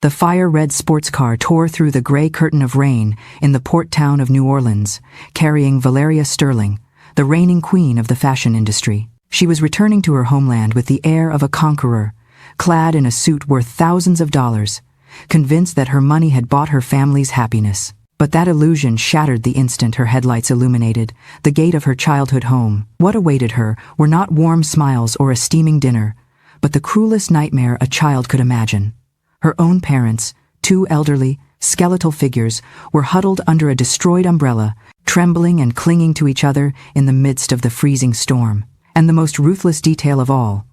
The fire-red sports car tore through the gray curtain of rain in the port town of New Orleans, carrying Valeria Sterling, the reigning queen of the fashion industry. She was returning to her homeland with the air of a conqueror, clad in a suit worth thousands of dollars, convinced that her money had bought her family's happiness. But that illusion shattered the instant her headlights illuminated the gate of her childhood home. What awaited her were not warm smiles or a steaming dinner, but the cruelest nightmare a child could imagine. Her own parents, two elderly, skeletal figures, were huddled under a destroyed umbrella, trembling and clinging to each other in the midst of the freezing storm. And the most ruthless detail of all,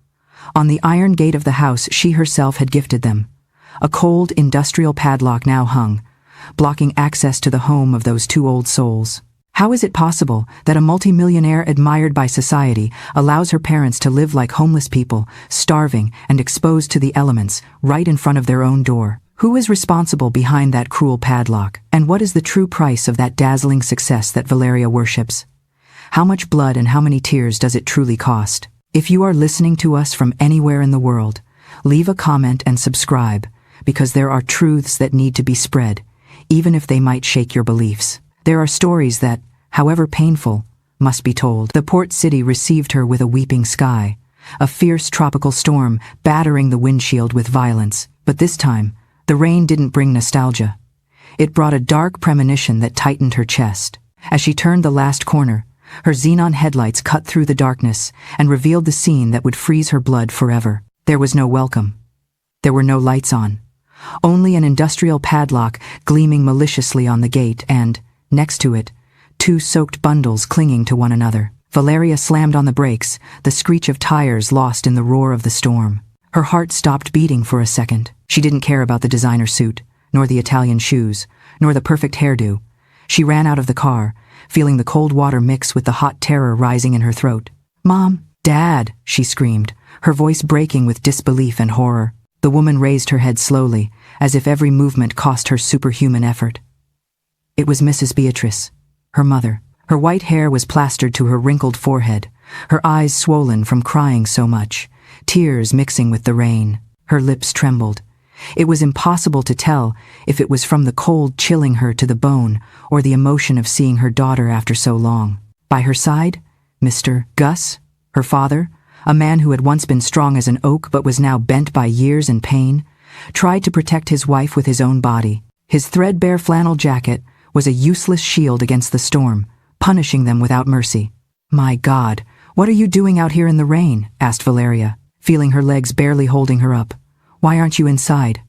on the iron gate of the house she herself had gifted them, a cold industrial padlock now hung, blocking access to the home of those two old souls. How is it possible that a multimillionaire admired by society allows her parents to live like homeless people, starving and exposed to the elements, right in front of their own door? Who is responsible behind that cruel padlock? And what is the true price of that dazzling success that Valeria worships? How much blood and how many tears does it truly cost? If you are listening to us from anywhere in the world, leave a comment and subscribe, because there are truths that need to be spread, even if they might shake your beliefs. There are stories that, however painful, must be told. The port city received her with a weeping sky, a fierce tropical storm battering the windshield with violence. But this time, the rain didn't bring nostalgia. It brought a dark premonition that tightened her chest. As she turned the last corner, her xenon headlights cut through the darkness and revealed the scene that would freeze her blood forever. There was no welcome. There were no lights on. Only an industrial padlock gleaming maliciously on the gate and, next to it, two soaked bundles clinging to one another. Valeria slammed on the brakes, the screech of tires lost in the roar of the storm. Her heart stopped beating for a second. She didn't care about the designer suit, nor the Italian shoes, nor the perfect hairdo. She ran out of the car, feeling the cold water mix with the hot terror rising in her throat. "Mom, Dad," she screamed, her voice breaking with disbelief and horror. The woman raised her head slowly, as if every movement cost her superhuman effort. It was Mrs. Beatrice, her mother. Her white hair was plastered to her wrinkled forehead, her eyes swollen from crying so much, tears mixing with the rain. Her lips trembled. It was impossible to tell if it was from the cold chilling her to the bone or the emotion of seeing her daughter after so long. By her side, Mr. Gus, her father, a man who had once been strong as an oak but was now bent by years and pain, tried to protect his wife with his own body. His threadbare flannel jacket was a useless shield against the storm, punishing them without mercy. "My God, what are you doing out here in the rain?" asked Valeria, feeling her legs barely holding her up. "Why aren't you inside?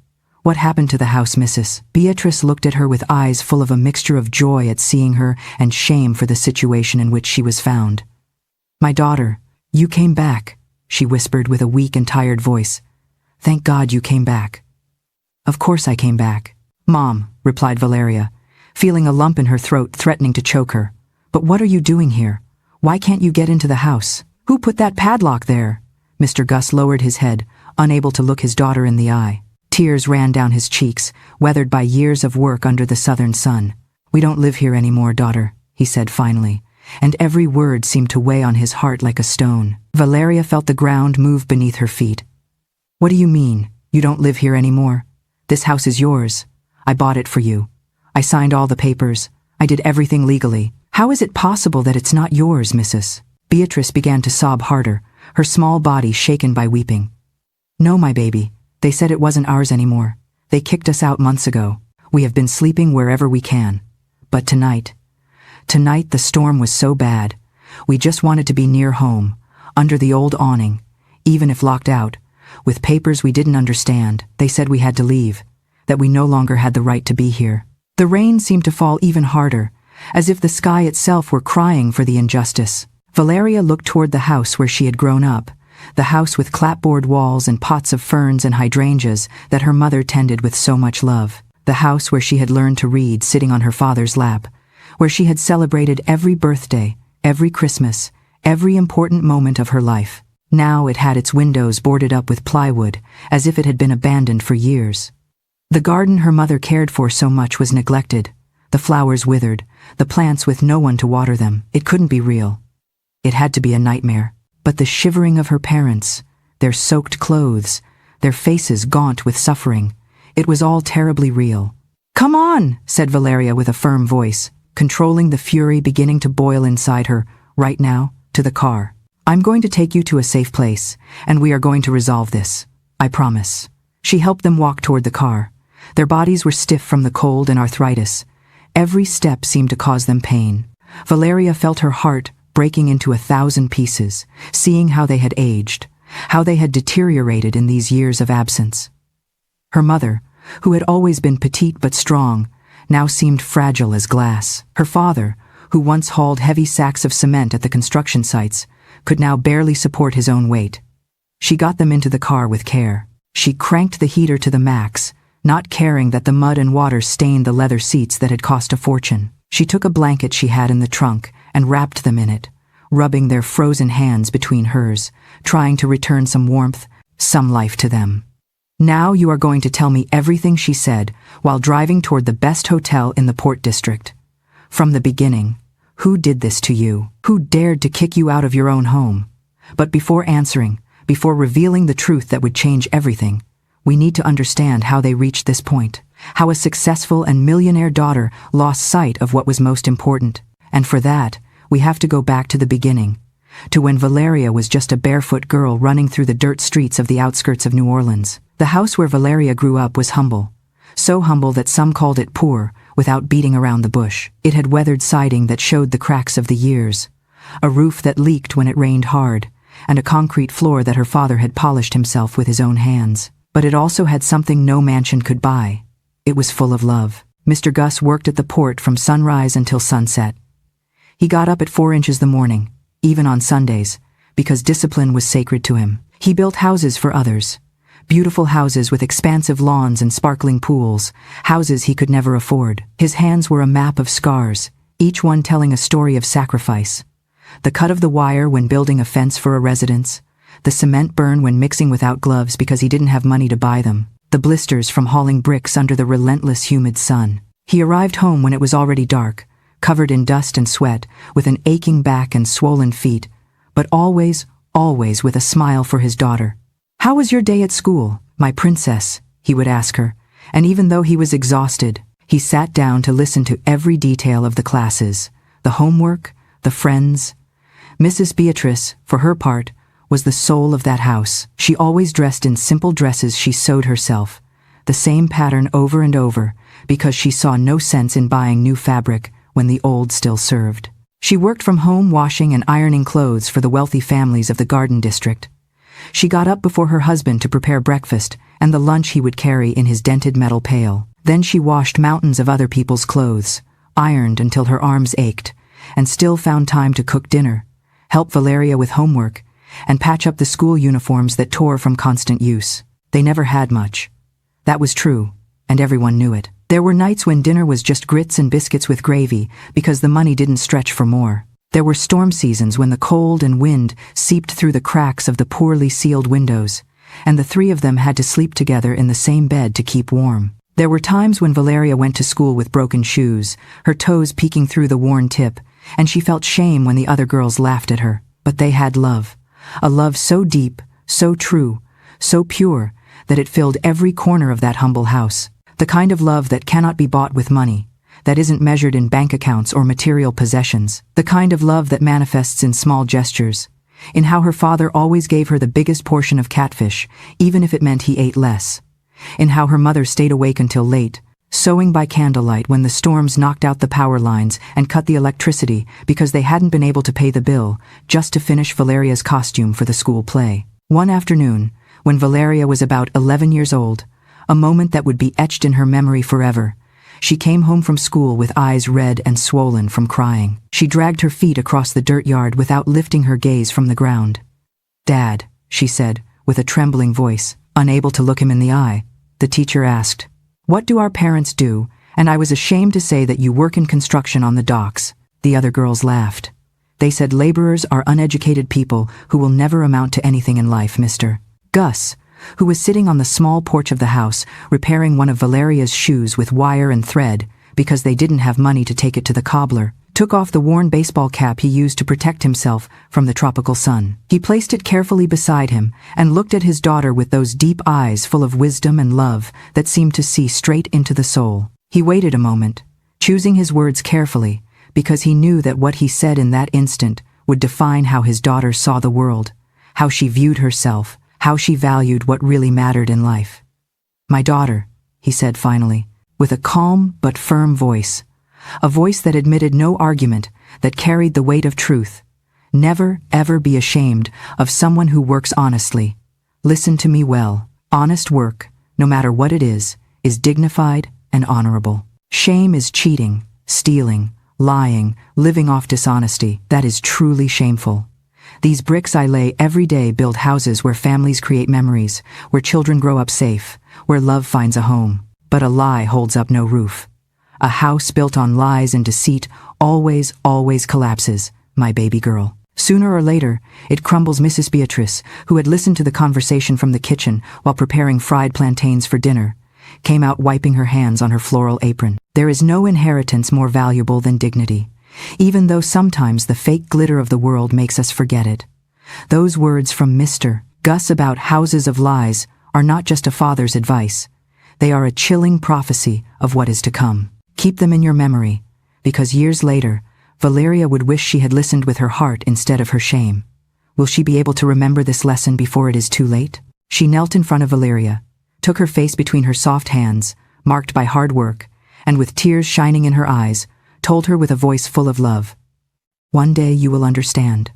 What happened to the house, Mrs.?" Beatrice looked at her with eyes full of a mixture of joy at seeing her and shame for the situation in which she was found. "My daughter, you came back," she whispered with a weak and tired voice. "Thank God you came back." "Of course I came back, Mom," replied Valeria, feeling a lump in her throat threatening to choke her. "But what are you doing here? Why can't you get into the house? Who put that padlock there?" Mr. Gus lowered his head, unable to look his daughter in the eye. Tears ran down his cheeks, weathered by years of work under the southern sun. "We don't live here anymore, daughter," he said finally, and every word seemed to weigh on his heart like a stone. Valeria felt the ground move beneath her feet. "What do you mean, you don't live here anymore? This house is yours. I bought it for you. I signed all the papers. I did everything legally. How is it possible that it's not yours, Mrs.?" Beatrice began to sob harder, her small body shaken by weeping. "No, my baby. They said it wasn't ours anymore. They kicked us out months ago. We have been sleeping wherever we can. But tonight the storm was so bad. We just wanted to be near home, under the old awning, even if locked out, with papers we didn't understand. They said we had to leave, that we no longer had the right to be here." The rain seemed to fall even harder, as if the sky itself were crying for the injustice. Valeria looked toward the house where she had grown up, the house with clapboard walls and pots of ferns and hydrangeas that her mother tended with so much love, the house where she had learned to read sitting on her father's lap, where she had celebrated every birthday, every Christmas, every important moment of her life. Now it had its windows boarded up with plywood, as if it had been abandoned for years. The garden her mother cared for so much was neglected, the flowers withered, the plants with no one to water them. It couldn't be real. It had to be a nightmare. But the shivering of her parents, their soaked clothes, their faces gaunt with suffering, It was all terribly real. "Come on," said Valeria with a firm voice, controlling the fury beginning to boil inside her. "Right now, to the car. I'm going to take you to a safe place, and we are going to resolve this. I promise." She helped them walk toward the car. Their bodies were stiff from the cold and arthritis. Every step seemed to cause them pain. Valeria felt her heart breaking into 1,000 pieces, seeing how they had aged, how they had deteriorated in these years of absence. Her mother, who had always been petite but strong, now seemed fragile as glass. Her father, who once hauled heavy sacks of cement at the construction sites, could now barely support his own weight. She got them into the car with care. She cranked the heater to the max, not caring that the mud and water stained the leather seats that had cost a fortune. She took a blanket she had in the trunk and wrapped them in it, rubbing their frozen hands between hers, trying to return some warmth, some life to them. "Now you are going to tell me everything," she said, while driving toward the best hotel in the Port District. "From the beginning, who did this to you? Who dared to kick you out of your own home?" But before answering, before revealing the truth that would change everything, we need to understand how they reached this point, how a successful and millionaire daughter lost sight of what was most important. And for that, we have to go back to the beginning, to when Valeria was just a barefoot girl running through the dirt streets of the outskirts of New Orleans. The house where Valeria grew up was humble, so humble that some called it poor, without beating around the bush. It had weathered siding that showed the cracks of the years, a roof that leaked when it rained hard, and a concrete floor that her father had polished himself with his own hands. But it also had something no mansion could buy. It was full of love. Mr. Gus worked at the port from sunrise until sunset. He got up at 4 inches the morning, even on Sundays, because discipline was sacred to him. He built houses for others, beautiful houses with expansive lawns and sparkling pools, houses he could never afford. His hands were a map of scars, each one telling a story of sacrifice. The cut of the wire when building a fence for a residence, the cement burn when mixing without gloves because he didn't have money to buy them, the blisters from hauling bricks under the relentless humid sun. He arrived home when it was already dark, covered in dust and sweat, with an aching back and swollen feet, but always, always with a smile for his daughter. "How was your day at school, my princess?" he would ask her, and even though he was exhausted, he sat down to listen to every detail of the classes, the homework, the friends. Mrs. Beatrice, for her part, was the soul of that house. She always dressed in simple dresses she sewed herself, the same pattern over and over, because she saw no sense in buying new fabric when the old still served. She worked from home washing and ironing clothes for the wealthy families of the Garden District. She got up before her husband to prepare breakfast and the lunch he would carry in his dented metal pail. Then she washed mountains of other people's clothes, ironed until her arms ached, and still found time to cook dinner, help Valeria with homework, and patch up the school uniforms that tore from constant use. They never had much. That was true, and everyone knew it. There were nights when dinner was just grits and biscuits with gravy because the money didn't stretch for more. There were storm seasons when the cold and wind seeped through the cracks of the poorly sealed windows, and the three of them had to sleep together in the same bed to keep warm. There were times when Valeria went to school with broken shoes, her toes peeking through the worn tip, and she felt shame when the other girls laughed at her. But they had love. A love so deep, so true, so pure, that it filled every corner of that humble house. The kind of love that cannot be bought with money, that isn't measured in bank accounts or material possessions. The kind of love that manifests in small gestures, in how her father always gave her the biggest portion of catfish, even if it meant he ate less. In how her mother stayed awake until late, sewing by candlelight when the storms knocked out the power lines and cut the electricity because they hadn't been able to pay the bill, just to finish Valeria's costume for the school play. One afternoon, when Valeria was about 11 years old, a moment that would be etched in her memory forever, she came home from school with eyes red and swollen from crying. She dragged her feet across the dirt yard without lifting her gaze from the ground. "Dad," she said, with a trembling voice, unable to look him in the eye. The teacher asked, "What do our parents do?" And I was ashamed to say that you work in construction on the docks. The other girls laughed. They said laborers are uneducated people who will never amount to anything in life, Mr. Gus, who was sitting on the small porch of the house, repairing one of Valeria's shoes with wire and thread because they didn't have money to take it to the cobbler, took off the worn baseball cap he used to protect himself from the tropical sun. He placed it carefully beside him and looked at his daughter with those deep eyes full of wisdom and love that seemed to see straight into the soul. He waited a moment, choosing his words carefully, because he knew that what he said in that instant would define how his daughter saw the world, how she viewed herself, how she valued what really mattered in life. "My daughter," he said finally, with a calm but firm voice, a voice that admitted no argument, that carried the weight of truth. "Never, ever be ashamed of someone who works honestly. Listen to me well. Honest work, no matter what it is dignified and honorable. Shame is cheating, stealing, lying, living off dishonesty. That is truly shameful. These bricks I lay every day build houses where families create memories, where children grow up safe, where love finds a home. But a lie holds up no roof. A house built on lies and deceit always, always collapses, my baby girl. Sooner or later, it crumbles." Mrs. Beatrice, who had listened to the conversation from the kitchen while preparing fried plantains for dinner, came out wiping her hands on her floral apron. "There is no inheritance more valuable than dignity, even though sometimes the fake glitter of the world makes us forget it." Those words from Mr. Gus about houses of lies are not just a father's advice. They are a chilling prophecy of what is to come. Keep them in your memory, because years later, Valeria would wish she had listened with her heart instead of her shame. Will she be able to remember this lesson before it is too late? She knelt in front of Valeria, took her face between her soft hands, marked by hard work, and with tears shining in her eyes, told her with a voice full of love, "One day you will understand,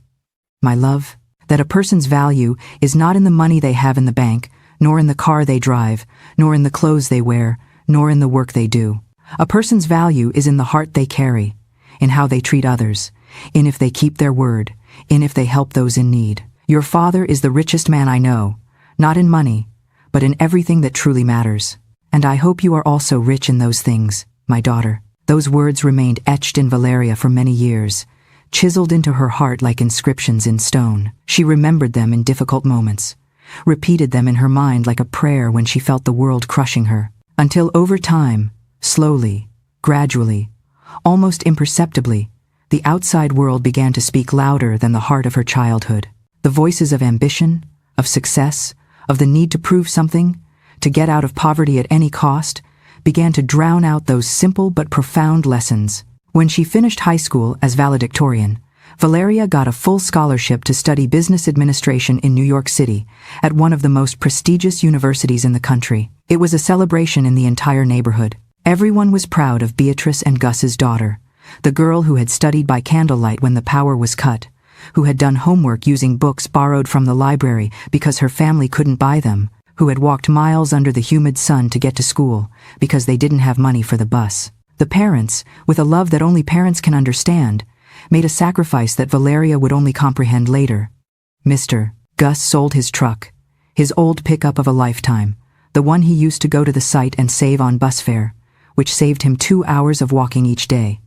my love, that a person's value is not in the money they have in the bank, nor in the car they drive, nor in the clothes they wear, nor in the work they do. A person's value is in the heart they carry, in how they treat others, in if they keep their word, in if they help those in need. Your father is the richest man I know, not in money, but in everything that truly matters. And I hope you are also rich in those things, my daughter." Those words remained etched in Valeria for many years, chiseled into her heart like inscriptions in stone. She remembered them in difficult moments, repeated them in her mind like a prayer when she felt the world crushing her, until over time, slowly, gradually, almost imperceptibly, the outside world began to speak louder than the heart of her childhood. The voices of ambition, of success, of the need to prove something, to get out of poverty at any cost, began to drown out those simple but profound lessons. When she finished high school as valedictorian, Valeria got a full scholarship to study business administration in New York City at one of the most prestigious universities in the country. It was a celebration in the entire neighborhood. Everyone was proud of Beatrice and Gus's daughter, the girl who had studied by candlelight when the power was cut, who had done homework using books borrowed from the library because her family couldn't buy them, who had walked miles under the humid sun to get to school because they didn't have money for the bus. The parents, with a love that only parents can understand, made a sacrifice that Valeria would only comprehend later. Mr. Gus sold his truck, his old pickup of a lifetime, the one he used to go to the site and save on bus fare, which saved him 2 hours of walking each day.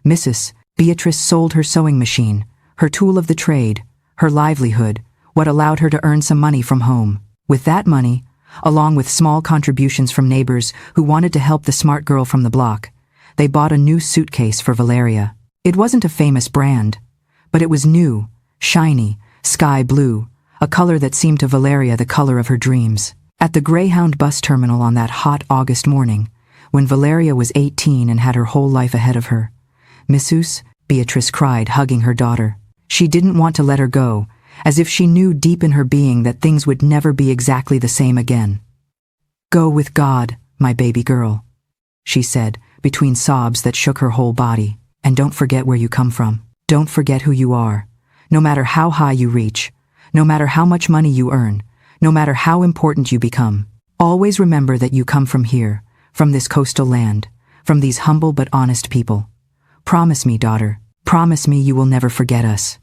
Mrs. Beatrice sold her sewing machine, her tool of the trade, her livelihood, what allowed her to earn some money from home. With that money, along with small contributions from neighbors who wanted to help the smart girl from the block, they bought a new suitcase for Valeria. It wasn't a famous brand, but it was new, shiny, sky blue, a color that seemed to Valeria the color of her dreams. At the Greyhound bus terminal on that hot August morning, when Valeria was 18 and had her whole life ahead of her, Mrs. Beatrice cried, hugging her daughter. She didn't want to let her go, as if she knew deep in her being that things would never be exactly the same again. "Go with God, my baby girl," she said, between sobs that shook her whole body. "And don't forget where you come from. Don't forget who you are. No matter how high you reach, no matter how much money you earn, no matter how important you become, always remember that you come from here, from this coastal land, from these humble but honest people. Promise me, daughter, promise me you will never forget us."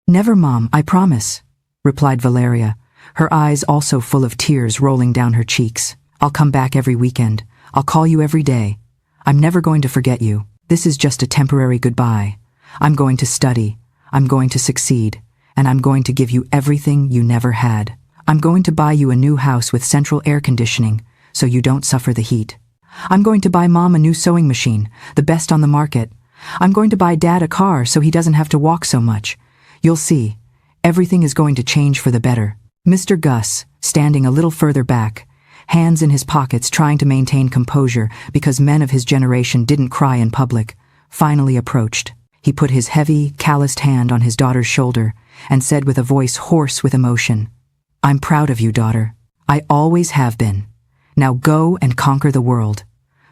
"Never, Mom, I promise," replied Valeria, her eyes also full of tears rolling down her cheeks. "I'll come back every weekend. I'll call you every day. I'm never going to forget you. This is just a temporary goodbye. I'm going to study. I'm going to succeed. And I'm going to give you everything you never had. I'm going to buy you a new house with central air conditioning so you don't suffer the heat. I'm going to buy Mom a new sewing machine, the best on the market. I'm going to buy Dad a car so he doesn't have to walk so much. You'll see. Everything is going to change for the better." Mr. Gus, standing a little further back, hands in his pockets trying to maintain composure because men of his generation didn't cry in public, finally approached. He put his heavy, calloused hand on his daughter's shoulder and said with a voice hoarse with emotion, "I'm proud of you, daughter. I always have been. Now go and conquer the world.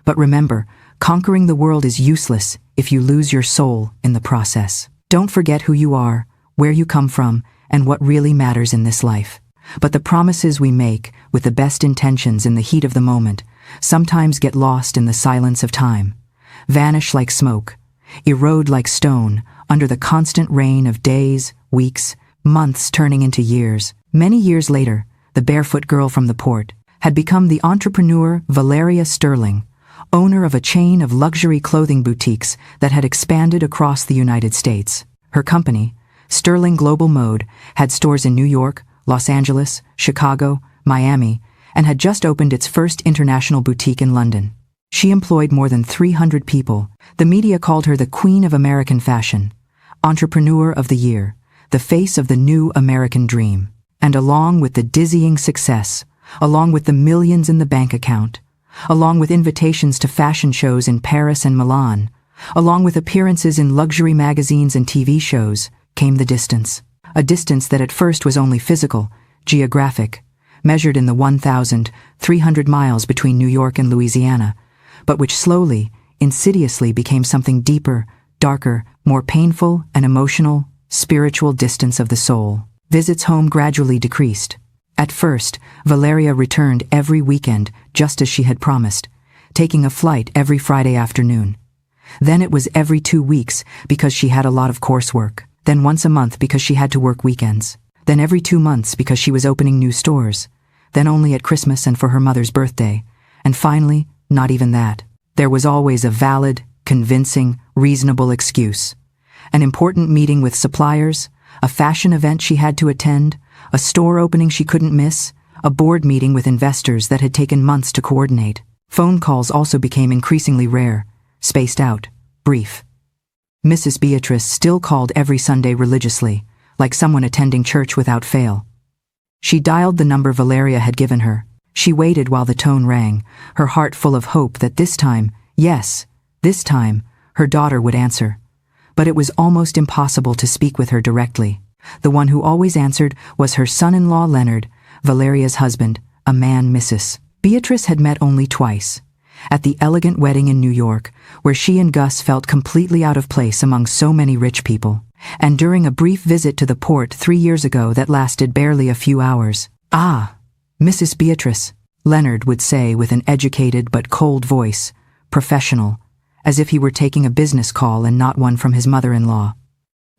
But remember, conquering the world is useless if you lose your soul in the process. Don't forget who you are, where you come from, and what really matters in this life. But the promises we make, with the best intentions in the heat of the moment, sometimes get lost in the silence of time, vanish like smoke, erode like stone under the constant rain of days, weeks, months turning into years." Many years later, the barefoot girl from the port had become the entrepreneur Valeria Sterling, owner of a chain of luxury clothing boutiques that had expanded across the United States. Her company, Sterling Global Mode, had stores in New York, Los Angeles, Chicago, Miami, and had just opened its first international boutique in London. She employed more than 300 people. The media called her the Queen of American Fashion, Entrepreneur of the Year, the face of the new American dream. And along with the dizzying success, along with the millions in the bank account, along with invitations to fashion shows in Paris and Milan, along with appearances in luxury magazines and TV shows, came the distance. A distance that at first was only physical, geographic, measured in the 1,300 miles between New York and Louisiana, but which slowly, insidiously became something deeper, darker, more painful and emotional, spiritual distance of the soul. Visits home gradually decreased. At first, Valeria returned every weekend just as she had promised, taking a flight every Friday afternoon. Then it was every 2 weeks because she had a lot of coursework. Then once a month because she had to work weekends. Then every 2 months because she was opening new stores. Then only at Christmas and for her mother's birthday. And finally, not even that. There was always a valid, convincing, reasonable excuse. An important meeting with suppliers, a fashion event she had to attend, a store opening she couldn't miss, a board meeting with investors that had taken months to coordinate. Phone calls also became increasingly rare, spaced out, brief. Mrs. Beatrice still called every Sunday religiously, like someone attending church without fail. She dialed the number Valeria had given her. She waited while the tone rang, her heart full of hope that this time, yes, this time, her daughter would answer. But it was almost impossible to speak with her directly. The one who always answered was her son-in-law Leonard, Valeria's husband, a man Mrs. Beatrice had met only twice. At the elegant wedding in New York, where she and Gus felt completely out of place among so many rich people, and during a brief visit to the port 3 years ago that lasted barely a few hours. "Ah, Mrs. Beatrice," Leonard would say with an educated but cold voice, professional, as if he were taking a business call and not one from his mother-in-law.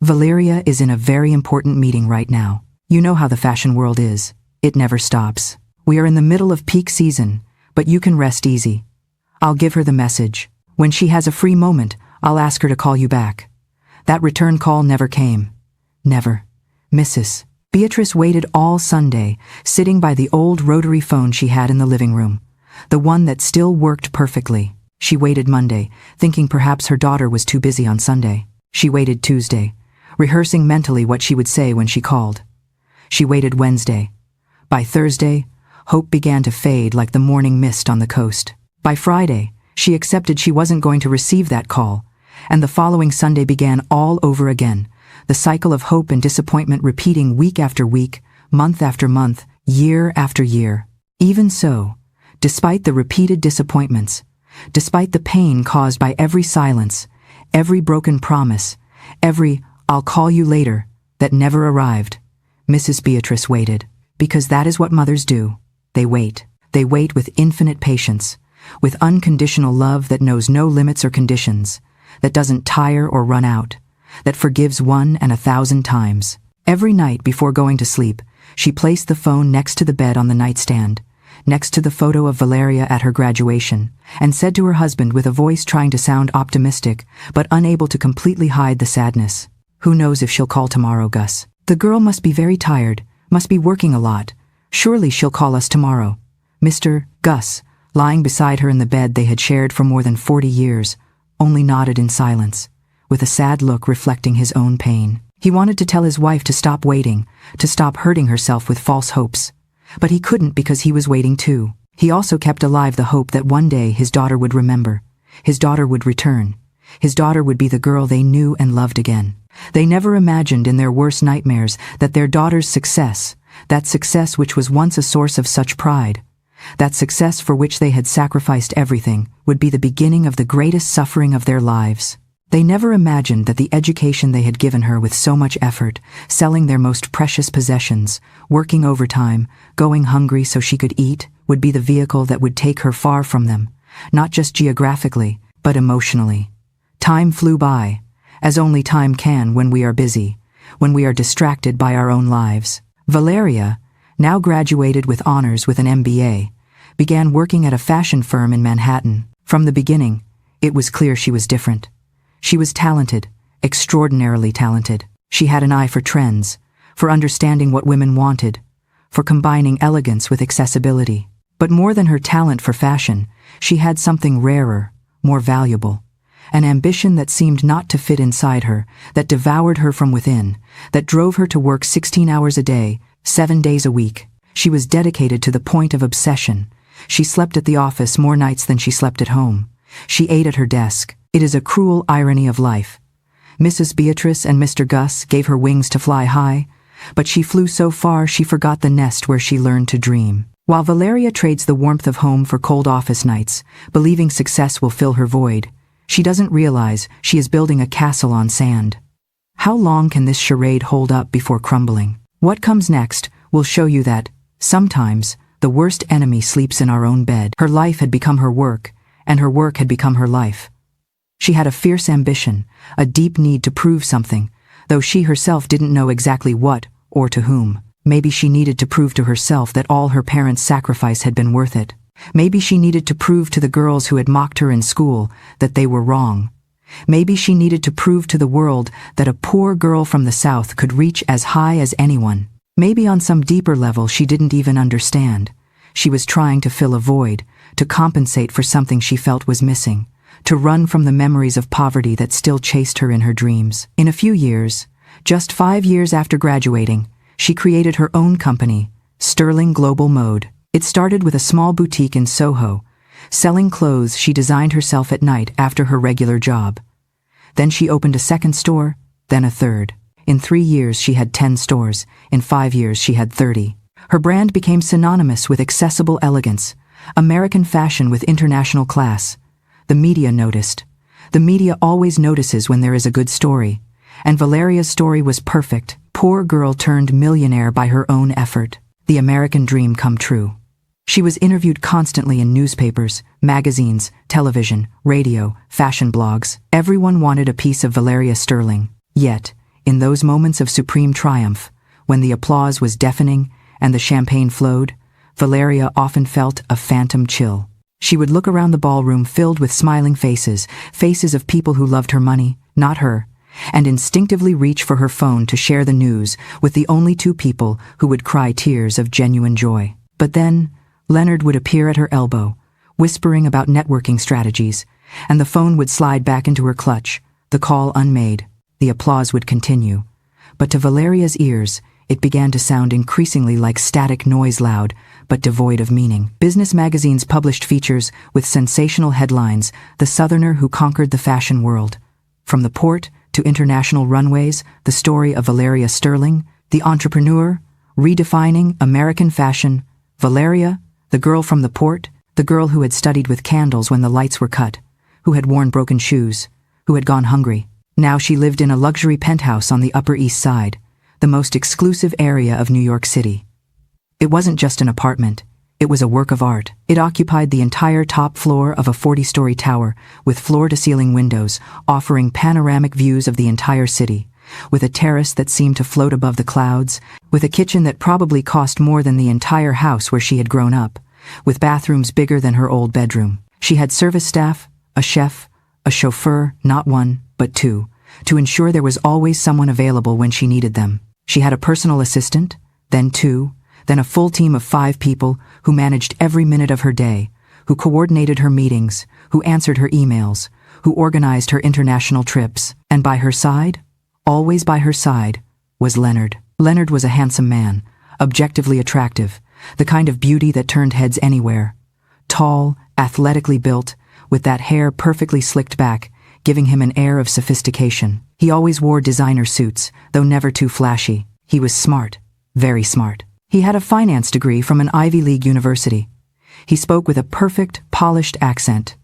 "Valeria is in a very important meeting right now. You know how the fashion world is. It never stops. We are in the middle of peak season, but you can rest easy. I'll give her the message. When she has a free moment, I'll ask her to call you back." That return call never came. Never. Mrs. Beatrice waited all Sunday, sitting by the old rotary phone she had in the living room, the one that still worked perfectly. She waited Monday, thinking perhaps her daughter was too busy on Sunday. She waited Tuesday, rehearsing mentally what she would say when she called. She waited Wednesday. By Thursday, hope began to fade like the morning mist on the coast. By Friday, she accepted she wasn't going to receive that call, and the following Sunday began all over again, the cycle of hope and disappointment repeating week after week, month after month, year after year. Even so, despite the repeated disappointments, despite the pain caused by every silence, every broken promise, every "I'll call you later" that never arrived, Mrs. Beatrice waited. Because that is what mothers do. They wait. They wait with infinite patience, with unconditional love that knows no limits or conditions, that doesn't tire or run out, that forgives 1 and 1,000 times. Every night before going to sleep, she placed the phone next to the bed on the nightstand, next to the photo of Valeria at her graduation, and said to her husband with a voice trying to sound optimistic, but unable to completely hide the sadness, "Who knows if she'll call tomorrow, Gus? The girl must be very tired, must be working a lot. Surely she'll call us tomorrow." Mr. Gus, lying beside her in the bed they had shared for more than 40 years, only nodded in silence. with a sad look reflecting his own pain. He wanted to tell his wife to stop waiting, to stop hurting herself with false hopes. But he couldn't because he was waiting too. He also kept alive the hope that one day his daughter would remember. His daughter would return. His daughter would be the girl they knew and loved again. They never imagined in their worst nightmares that their daughter's success, that success which was once a source of such pride, that success for which they had sacrificed everything, would be the beginning of the greatest suffering of their lives. They never imagined that the education they had given her with so much effort, selling their most precious possessions, working overtime, going hungry so she could eat, would be the vehicle that would take her far from them, not just geographically, but emotionally. Time flew by, as only time can when we are busy, when we are distracted by our own lives. Valeria, now graduated with honors with an MBA, began working at a fashion firm in Manhattan. From the beginning, it was clear she was different. She was talented, extraordinarily talented. She had an eye for trends, for understanding what women wanted, for combining elegance with accessibility. But more than her talent for fashion, she had something rarer, more valuable. An ambition that seemed not to fit inside her, that devoured her from within, that drove her to work 16 hours a day, 7 days a week. She was dedicated to the point of obsession. She slept at the office more nights than she slept at home. She ate at her desk. It is a cruel irony of life. Mrs. Beatrice and Mr. Gus gave her wings to fly high, but she flew so far she forgot the nest where she learned to dream. While Valeria trades the warmth of home for cold office nights, believing success will fill her void, she doesn't realize she is building a castle on sand. How long can this charade hold up before crumbling? What comes next will show you that, sometimes, the worst enemy sleeps in our own bed. Her life had become her work, and her work had become her life. She had a fierce ambition, a deep need to prove something, though she herself didn't know exactly what, or to whom. Maybe she needed to prove to herself that all her parents' sacrifice had been worth it. Maybe she needed to prove to the girls who had mocked her in school that they were wrong. Maybe she needed to prove to the world that a poor girl from the South could reach as high as anyone. Maybe on some deeper level she didn't even understand. She was trying to fill a void, to compensate for something she felt was missing, to run from the memories of poverty that still chased her in her dreams. In a few years, just 5 years after graduating, she created her own company, Sterling Global Mode. It started with a small boutique in Soho, selling clothes she designed herself at night after her regular job. Then she opened a second store, then a third. In 3 years she had 10 stores, in 5 years she had 30. Her brand became synonymous with accessible elegance, American fashion with international class. The media noticed. The media always notices when there is a good story, and Valeria's story was perfect. Poor girl turned millionaire by her own effort. The American dream come true. She was interviewed constantly in newspapers, magazines, television, radio, fashion blogs. Everyone wanted a piece of Valeria Sterling. Yet, in those moments of supreme triumph, when the applause was deafening and the champagne flowed, Valeria often felt a phantom chill. She would look around the ballroom filled with smiling faces, faces of people who loved her money, not her, and instinctively reach for her phone to share the news with the only 2 people who would cry tears of genuine joy. But then, Leonard would appear at her elbow, whispering about networking strategies, and the phone would slide back into her clutch, the call unmade. The applause would continue. But to Valeria's ears, it began to sound increasingly like static noise, loud, but devoid of meaning. Business magazines published features with sensational headlines, the Southerner who conquered the fashion world. From the port to international runways, the story of Valeria Sterling, the entrepreneur, redefining American fashion. Valeria, the girl from the port, the girl who had studied with candles when the lights were cut, who had worn broken shoes, who had gone hungry. Now she lived in a luxury penthouse on the Upper East Side, the most exclusive area of New York City. It wasn't just an apartment, it was a work of art. It occupied the entire top floor of a 40-story tower, with floor-to-ceiling windows, offering panoramic views of the entire city, with a terrace that seemed to float above the clouds, with a kitchen that probably cost more than the entire house where she had grown up, with bathrooms bigger than her old bedroom. She had service staff, a chef, a chauffeur, not 1, but 2, to ensure there was always someone available when she needed them. She had a personal assistant, then 2, then a full team of 5 people who managed every minute of her day, who coordinated her meetings, who answered her emails, who organized her international trips. And by her side, always by her side, was Leonard. Leonard was a handsome man, objectively attractive, the kind of beauty that turned heads anywhere. Tall, athletically built, with that hair perfectly slicked back, giving him an air of sophistication. He always wore designer suits, though never too flashy. He was smart, very smart. He had a finance degree from an Ivy League university. He spoke with a perfect, polished accent.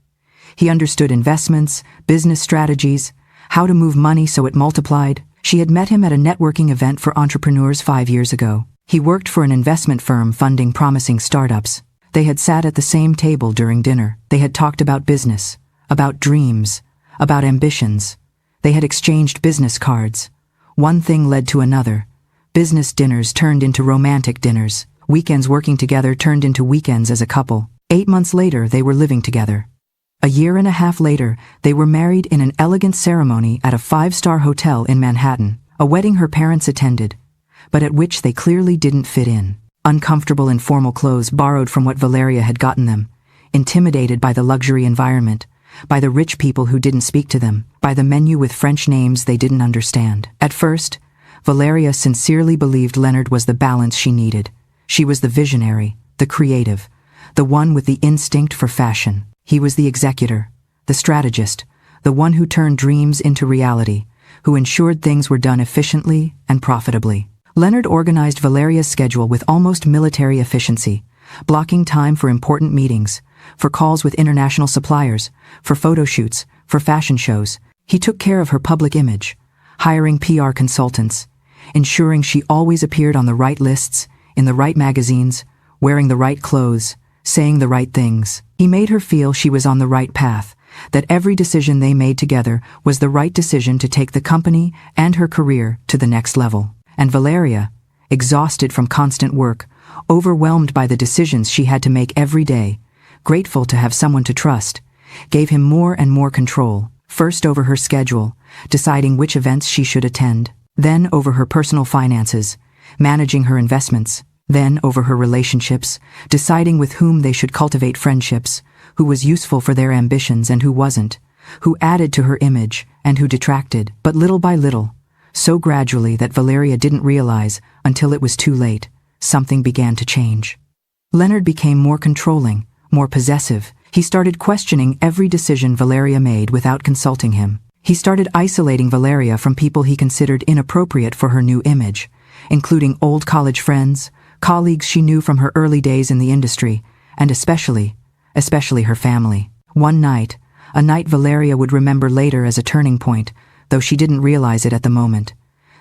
He understood investments, business strategies, how to move money so it multiplied. She had met him at a networking event for entrepreneurs 5 years ago. He worked for an investment firm funding promising startups. They had sat at the same table during dinner. They had talked about business, about dreams, about ambitions. They had exchanged business cards. One thing led to another. Business dinners turned into romantic dinners. Weekends working together turned into weekends as a couple. 8 months later, they were living together. A year and a half later, they were married in an elegant ceremony at a 5-star hotel in Manhattan, a wedding her parents attended, but at which they clearly didn't fit in. Uncomfortable in formal clothes borrowed from what Valeria had gotten them, intimidated by the luxury environment, by the rich people who didn't speak to them, by the menu with French names they didn't understand. At first, Valeria sincerely believed Leonard was the balance she needed. She was the visionary, the creative, the one with the instinct for fashion. He was the executor, the strategist, the one who turned dreams into reality, who ensured things were done efficiently and profitably. Leonard organized Valeria's schedule with almost military efficiency, blocking time for important meetings, for calls with international suppliers, for photo shoots, for fashion shows. He took care of her public image, hiring PR consultants, ensuring she always appeared on the right lists, in the right magazines, wearing the right clothes, saying the right things. He made her feel she was on the right path, that every decision they made together was the right decision to take the company and her career to the next level. And Valeria, exhausted from constant work, overwhelmed by the decisions she had to make every day, grateful to have someone to trust, gave him more and more control, first over her schedule, deciding which events she should attend, then over her personal finances, managing her investments, then over her relationships, deciding with whom they should cultivate friendships, who was useful for their ambitions and who wasn't, who added to her image and who detracted. But little by little, so gradually that Valeria didn't realize until it was too late, something began to change. Leonard became more controlling, more possessive. He started questioning every decision Valeria made without consulting him. He started isolating Valeria from people he considered inappropriate for her new image, including old college friends, colleagues she knew from her early days in the industry, and especially her family. One night, a night Valeria would remember later as a turning point, though she didn't realize it at the moment.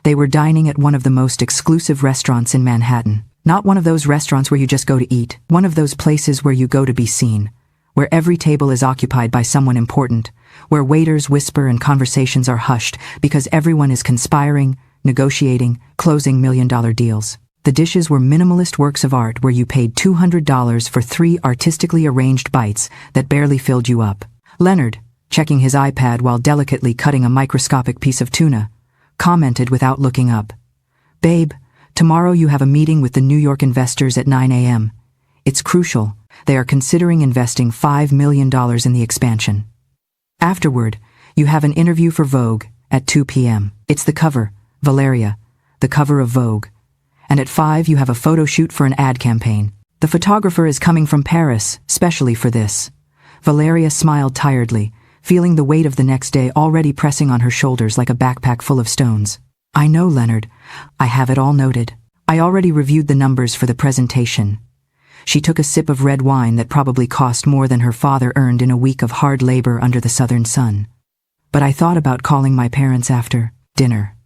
They were dining at one of the most exclusive restaurants in Manhattan. Not one of those restaurants where you just go to eat, one of those places where you go to be seen, where every table is occupied by someone important, where waiters whisper and conversations are hushed because everyone is conspiring, negotiating, closing million-dollar deals. The dishes were minimalist works of art where you paid $200 for 3 artistically arranged bites that barely filled you up. Leonard, checking his iPad while delicately cutting a microscopic piece of tuna, commented without looking up, "Babe, tomorrow you have a meeting with the New York investors at 9 a.m. It's crucial. They are considering investing $5 million in the expansion. Afterward, you have an interview for Vogue at 2 p.m. It's the cover, Valeria, the cover of Vogue. And at 5 you have a photo shoot for an ad campaign. The photographer is coming from Paris, specially for this." Valeria smiled tiredly, feeling the weight of the next day already pressing on her shoulders like a backpack full of stones. "I know, Leonard. I have it all noted. I already reviewed the numbers for the presentation." She took a sip of red wine that probably cost more than her father earned in a week of hard labor under the southern sun. "But I thought about calling my parents after dinner.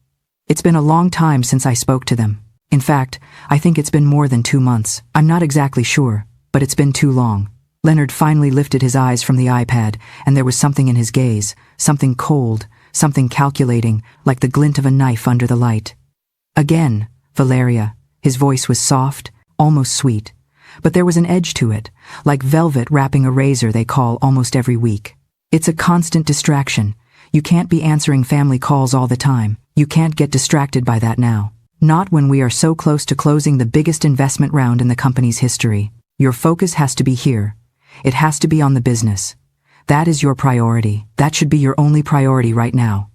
It's been a long time since I spoke to them. In fact, I think it's been more than 2 months. I'm not exactly sure, but it's been too long." Leonard finally lifted his eyes from the iPad, and there was something in his gaze, something cold, something calculating, like the glint of a knife under the light. "Again, Valeria." His voice was soft, almost sweet. But there was an edge to it, like velvet wrapping a razor they call almost every week. "It's a constant distraction. You can't be answering family calls all the time. You can't get distracted by that now. Not when we are so close to closing the biggest investment round in the company's history. Your focus has to be here. It has to be on the business. That is your priority. That should be your only priority right now.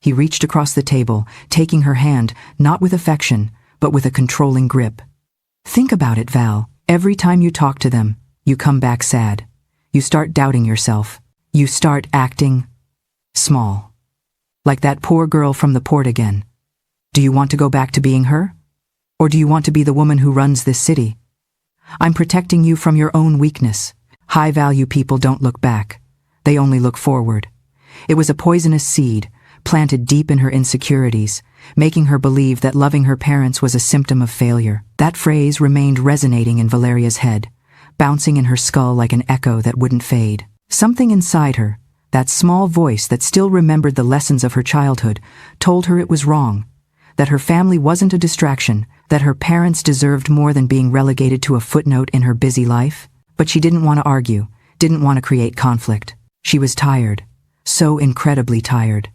He reached across the table, taking her hand, not with affection, but with a controlling grip. Think about it, Val. Every time you talk to them, you come back sad. You start doubting yourself. You start acting small. Like that poor girl from the port again. Do you want to go back to being her? Or do you want to be the woman who runs this city? I'm protecting you from your own weakness. High-value people don't look back. They only look forward. It was a poisonous seed, planted deep in her insecurities, making her believe that loving her parents was a symptom of failure. That phrase remained resonating in Valeria's head, bouncing in her skull like an echo that wouldn't fade. Something inside her, that small voice that still remembered the lessons of her childhood, told her it was wrong, that her family wasn't a distraction, that her parents deserved more than being relegated to a footnote in her busy life. But she didn't want to argue, didn't want to create conflict. She was tired, so incredibly tired.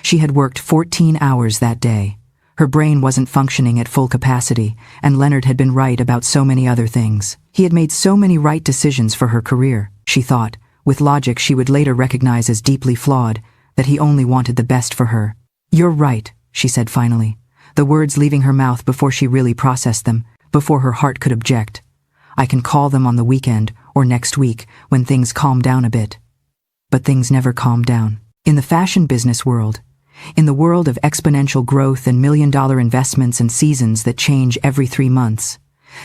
She had worked 14 hours that day. Her brain wasn't functioning at full capacity, and Leonard had been right about so many other things. He had made so many right decisions for her career, she thought, with logic she would later recognize as deeply flawed, that he only wanted the best for her. "You're right," she said finally, the words leaving her mouth before she really processed them, before her heart could object. "I can call them on the weekend or next week when things calm down a bit." But things never calmed down. In the fashion business world, in the world of exponential growth and million-dollar investments and seasons that change every 3 months,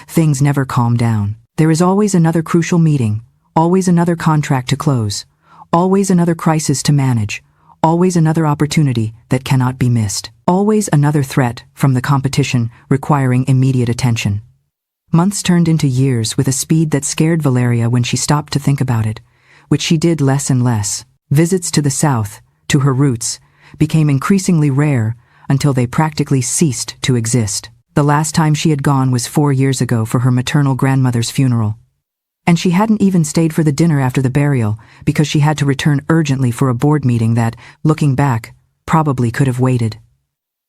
things never calm down. There is always another crucial meeting, always another contract to close, always another crisis to manage, always another opportunity that cannot be missed, always another threat from the competition requiring immediate attention. Months turned into years with a speed that scared Valeria when she stopped to think about it, which she did less and less. Visits to the south, to her roots, became increasingly rare until they practically ceased to exist. The last time she had gone was 4 years ago for her maternal grandmother's funeral. And she hadn't even stayed for the dinner after the burial because she had to return urgently for a board meeting that, looking back, probably could have waited.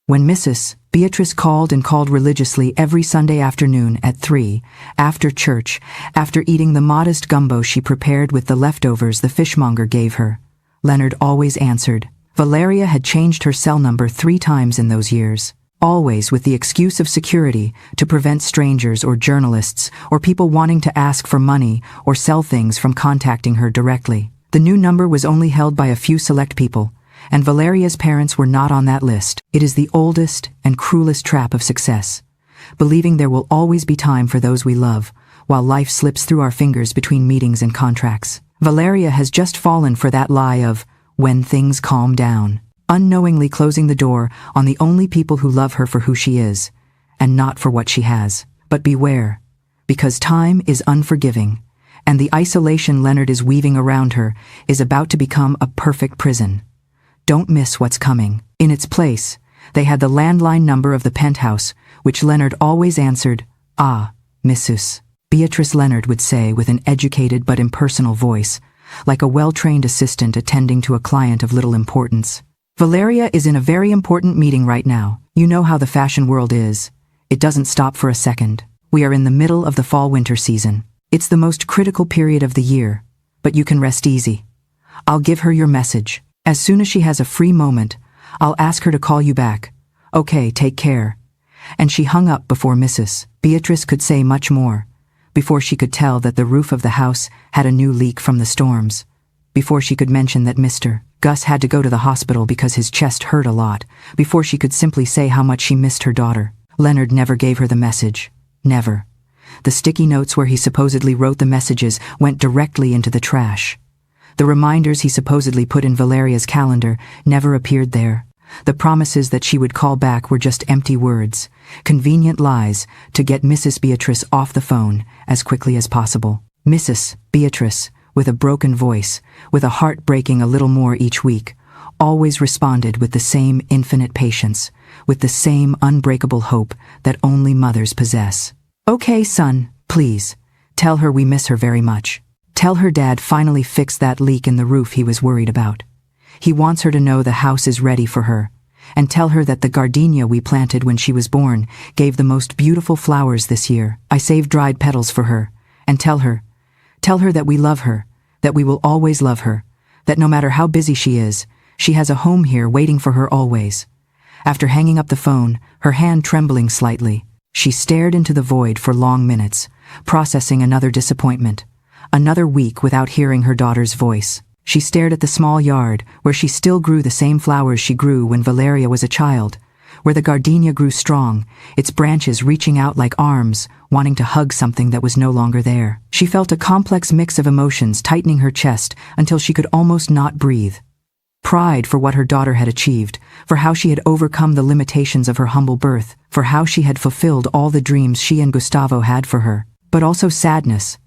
When Mrs. Beatrice called and called religiously every Sunday afternoon at 3, after church, after eating the modest gumbo she prepared with the leftovers the fishmonger gave her, Leonard always answered. Valeria had changed her cell number 3 times in those years, always with the excuse of security to prevent strangers or journalists or people wanting to ask for money or sell things from contacting her directly. The new number was only held by a few select people, and Valeria's parents were not on that list. It is the oldest and cruelest trap of success, believing there will always be time for those we love, while life slips through our fingers between meetings and contracts. Valeria has just fallen for that lie of, when things calm down, unknowingly closing the door on the only people who love her for who she is, and not for what she has. But beware, because time is unforgiving, and the isolation Leonard is weaving around her is about to become a perfect prison. Don't miss what's coming. In its place, they had the landline number of the penthouse, which Leonard always answered, "Ah, Mrs. Beatrice," Leonard would say with an educated but impersonal voice, like a well-trained assistant attending to a client of little importance. "Valeria is in a very important meeting right now. You know how the fashion world is. It doesn't stop for a second. We are in the middle of the fall-winter season. It's the most critical period of the year, but you can rest easy. I'll give her your message. As soon as she has a free moment, I'll ask her to call you back. Okay, take care." And she hung up before Mrs. Beatrice could say much more, before she could tell that the roof of the house had a new leak from the storms, before she could mention that Mr. Gus had to go to the hospital because his chest hurt a lot, before she could simply say how much she missed her daughter. Leonard never gave her the message. Never. The sticky notes where he supposedly wrote the messages went directly into the trash. The reminders he supposedly put in Valeria's calendar never appeared there. The promises that she would call back were just empty words, convenient lies to get Mrs. Beatrice off the phone as quickly as possible. Mrs. Beatrice, with a broken voice, with a heart breaking a little more each week, always responded with the same infinite patience, with the same unbreakable hope that only mothers possess. "Okay, son, please, tell her we miss her very much. Tell her Dad finally fixed that leak in the roof he was worried about. He wants her to know the house is ready for her, and tell her that the gardenia we planted when she was born gave the most beautiful flowers this year. I saved dried petals for her, and tell her that we love her, that we will always love her, that no matter how busy she is, she has a home here waiting for her always. After hanging up the phone, her hand trembling slightly, she stared into the void for long minutes, processing another disappointment. Another week without hearing her daughter's voice. She stared at the small yard, where she still grew the same flowers she grew when Valeria was a child, where the gardenia grew strong, its branches reaching out like arms, wanting to hug something that was no longer there. She felt a complex mix of emotions tightening her chest until she could almost not breathe. Pride for what her daughter had achieved, for how she had overcome the limitations of her humble birth, for how she had fulfilled all the dreams she and Gustavo had for her. But also sadness,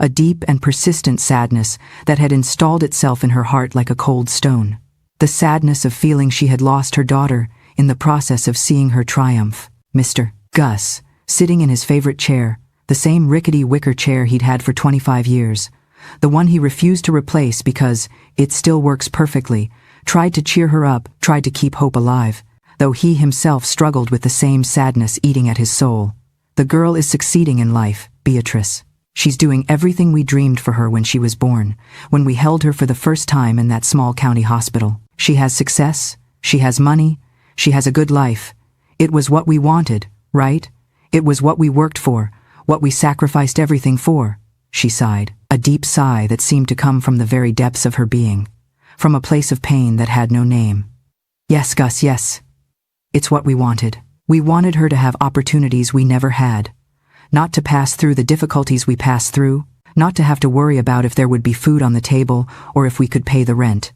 a deep and persistent sadness that had installed itself in her heart like a cold stone. The sadness of feeling she had lost her daughter in the process of seeing her triumph. Mr. Gus, sitting in his favorite chair, the same rickety wicker chair he'd had for 25 years, the one he refused to replace because it still works perfectly, tried to cheer her up, tried to keep hope alive, though he himself struggled with the same sadness eating at his soul. The girl is succeeding in life, Beatrice. She's doing everything we dreamed for her when she was born, when we held her for the first time in that small county hospital. She has success, she has money, she has a good life. It was what we wanted, right? It was what we worked for, what we sacrificed everything for. She sighed, a deep sigh that seemed to come from the very depths of her being, from a place of pain that had no name. Yes, Gus, yes. It's what we wanted. We wanted her to have opportunities we never had. Not to pass through the difficulties we passed through, not to have to worry about if there would be food on the table or if we could pay the rent.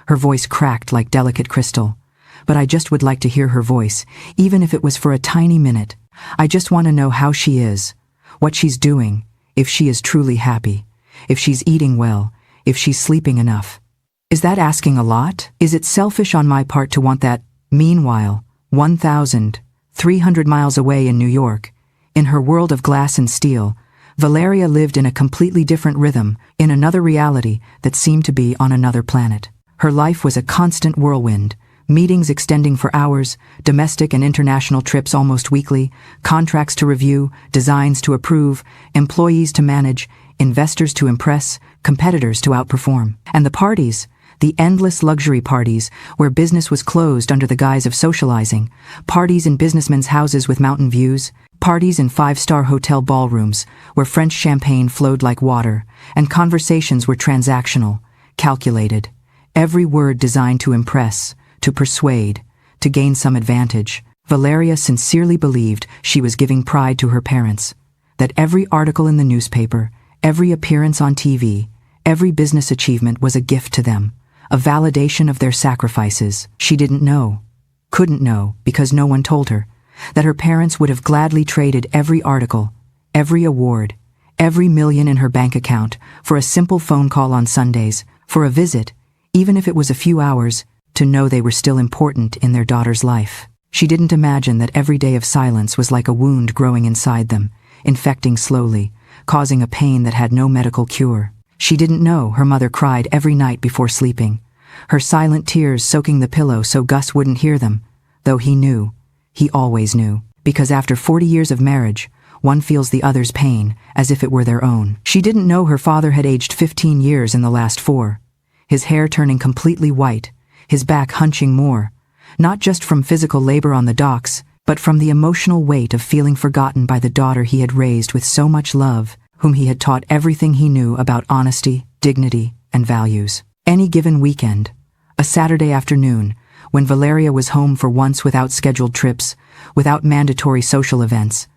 Her voice cracked like delicate crystal. But I just would like to hear her voice, even if it was for a tiny minute. I just want to know how she is, what she's doing, if she is truly happy, if she's eating well, if she's sleeping enough. Is that asking a lot? Is it selfish on my part to want that? Meanwhile, 1,300 miles away in New York, in her world of glass and steel, Valeria lived in a completely different rhythm, in another reality that seemed to be on another planet. Her life was a constant whirlwind, meetings extending for hours, domestic and international trips almost weekly, contracts to review, designs to approve, employees to manage, investors to impress, competitors to outperform. And the parties, the endless luxury parties where business was closed under the guise of socializing, parties in businessmen's houses with mountain views, parties in five-star hotel ballrooms where French champagne flowed like water, and conversations were transactional, calculated, every word designed to impress, to persuade, to gain some advantage. Valeria sincerely believed she was giving pride to her parents, that every article in the newspaper, every appearance on TV, every business achievement was a gift to them, a validation of their sacrifices. She didn't know, couldn't know because no one told her, that her parents would have gladly traded every article, every award, every million in her bank account for a simple phone call on Sundays, for a visit, even if it was a few hours, to know they were still important in their daughter's life. She didn't imagine that every day of silence was like a wound growing inside them, infecting slowly, causing a pain that had no medical cure. She didn't know her mother cried every night before sleeping, her silent tears soaking the pillow so Gus wouldn't hear them, though he knew. He always knew, because after 40 years of marriage, one feels the other's pain as if it were their own. She didn't know her father had aged 15 years in the last 4, his hair turning completely white, his back hunching more, not just from physical labor on the docks, but from the emotional weight of feeling forgotten by the daughter he had raised with so much love, whom he had taught everything he knew about honesty, dignity, and values. Any given weekend, a Saturday afternoon, when Valeria was home for once without scheduled trips, without mandatory social events,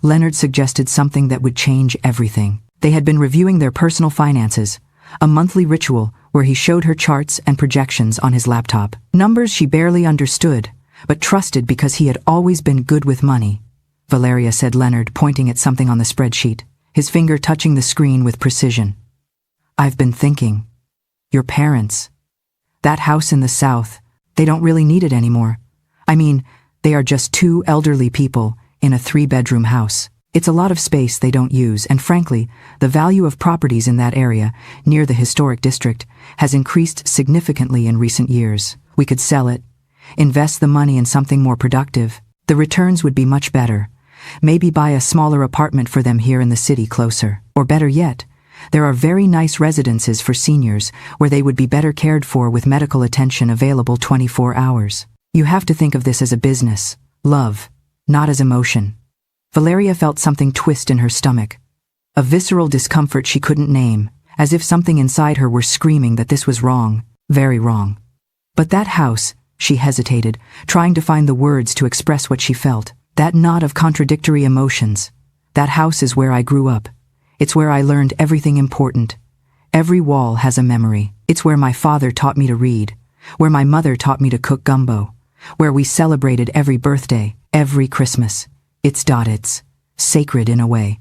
Leonard suggested something that would change everything. They had been reviewing their personal finances, a monthly ritual where he showed her charts and projections on his laptop. Numbers she barely understood, but trusted because he had always been good with money. Valeria said, Leonard, pointing at something on the spreadsheet, his finger touching the screen with precision. I've been thinking. Your parents. That house in the south, they don't really need it anymore. I mean, they are just 2 elderly people in a 3-bedroom house. It's a lot of space they don't use, and frankly, the value of properties in that area, near the historic district, has increased significantly in recent years. We could sell it, invest the money in something more productive. The returns would be much better. Maybe buy a smaller apartment for them here in the city closer. Or better yet, There are very nice residences for seniors where they would be better cared for with medical attention available 24 hours. You have to think of this as a business, love, not as emotion. Valeria felt something twist in her stomach. A visceral discomfort she couldn't name, as if something inside her were screaming that this was wrong, very wrong. But that house, she hesitated, trying to find the words to express what she felt. That knot of contradictory emotions. That house is where I grew up. It's where I learned everything important. Every wall has a memory. It's where my father taught me to read, where my mother taught me to cook gumbo, where we celebrated every birthday, every Christmas. It's sacred in a way.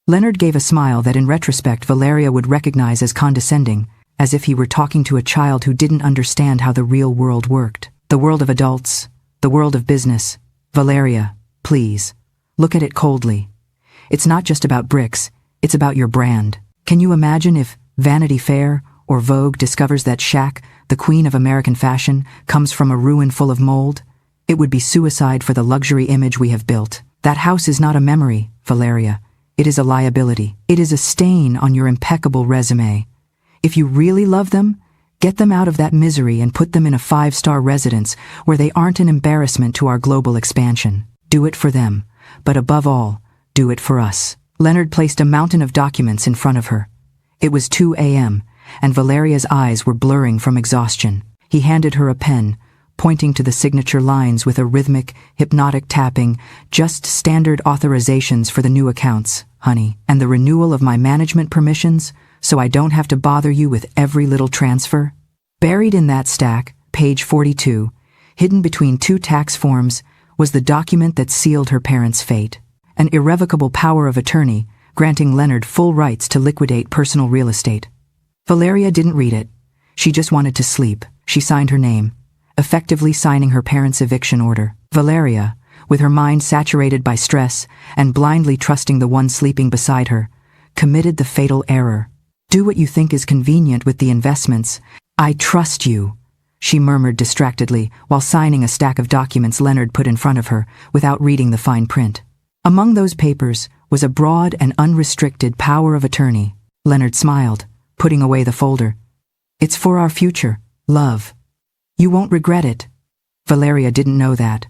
Leonard gave a smile that in retrospect Valeria would recognize as condescending, as if he were talking to a child who didn't understand how the real world worked. The world of adults, the world of business. Valeria, please, look at it coldly. It's not just about bricks, it's about your brand. Can you imagine if Vanity Fair or Vogue discovers that Shaq, the queen of American fashion, comes from a ruin full of mold? It would be suicide for the luxury image we have built. That house is not a memory, Valeria. It is a liability. It is a stain on your impeccable resume. If you really love them, get them out of that misery and put them in a 5-star residence where they aren't an embarrassment to our global expansion. Do it for them, but above all, do it for us. Leonard placed a mountain of documents in front of her. It was 2 a.m., and Valeria's eyes were blurring from exhaustion. He handed her a pen, pointing to the signature lines with a rhythmic, hypnotic tapping. Just standard authorizations for the new accounts, honey, and the renewal of my management permissions, so I don't have to bother you with every little transfer. Buried in that stack, page 42, hidden between 2 tax forms, was the document that sealed her parents' fate. An irrevocable power of attorney, granting Leonard full rights to liquidate personal real estate. Valeria didn't read it. She just wanted to sleep. She signed her name, effectively signing her parents' eviction order. Valeria, with her mind saturated by stress and blindly trusting the one sleeping beside her, committed the fatal error. Do what you think is convenient with the investments. I trust you, she murmured distractedly while signing a stack of documents Leonard put in front of her without reading the fine print. Among those papers was a broad and unrestricted power of attorney. Leonard smiled, putting away the folder. It's for our future, love. You won't regret it. Valeria didn't know that.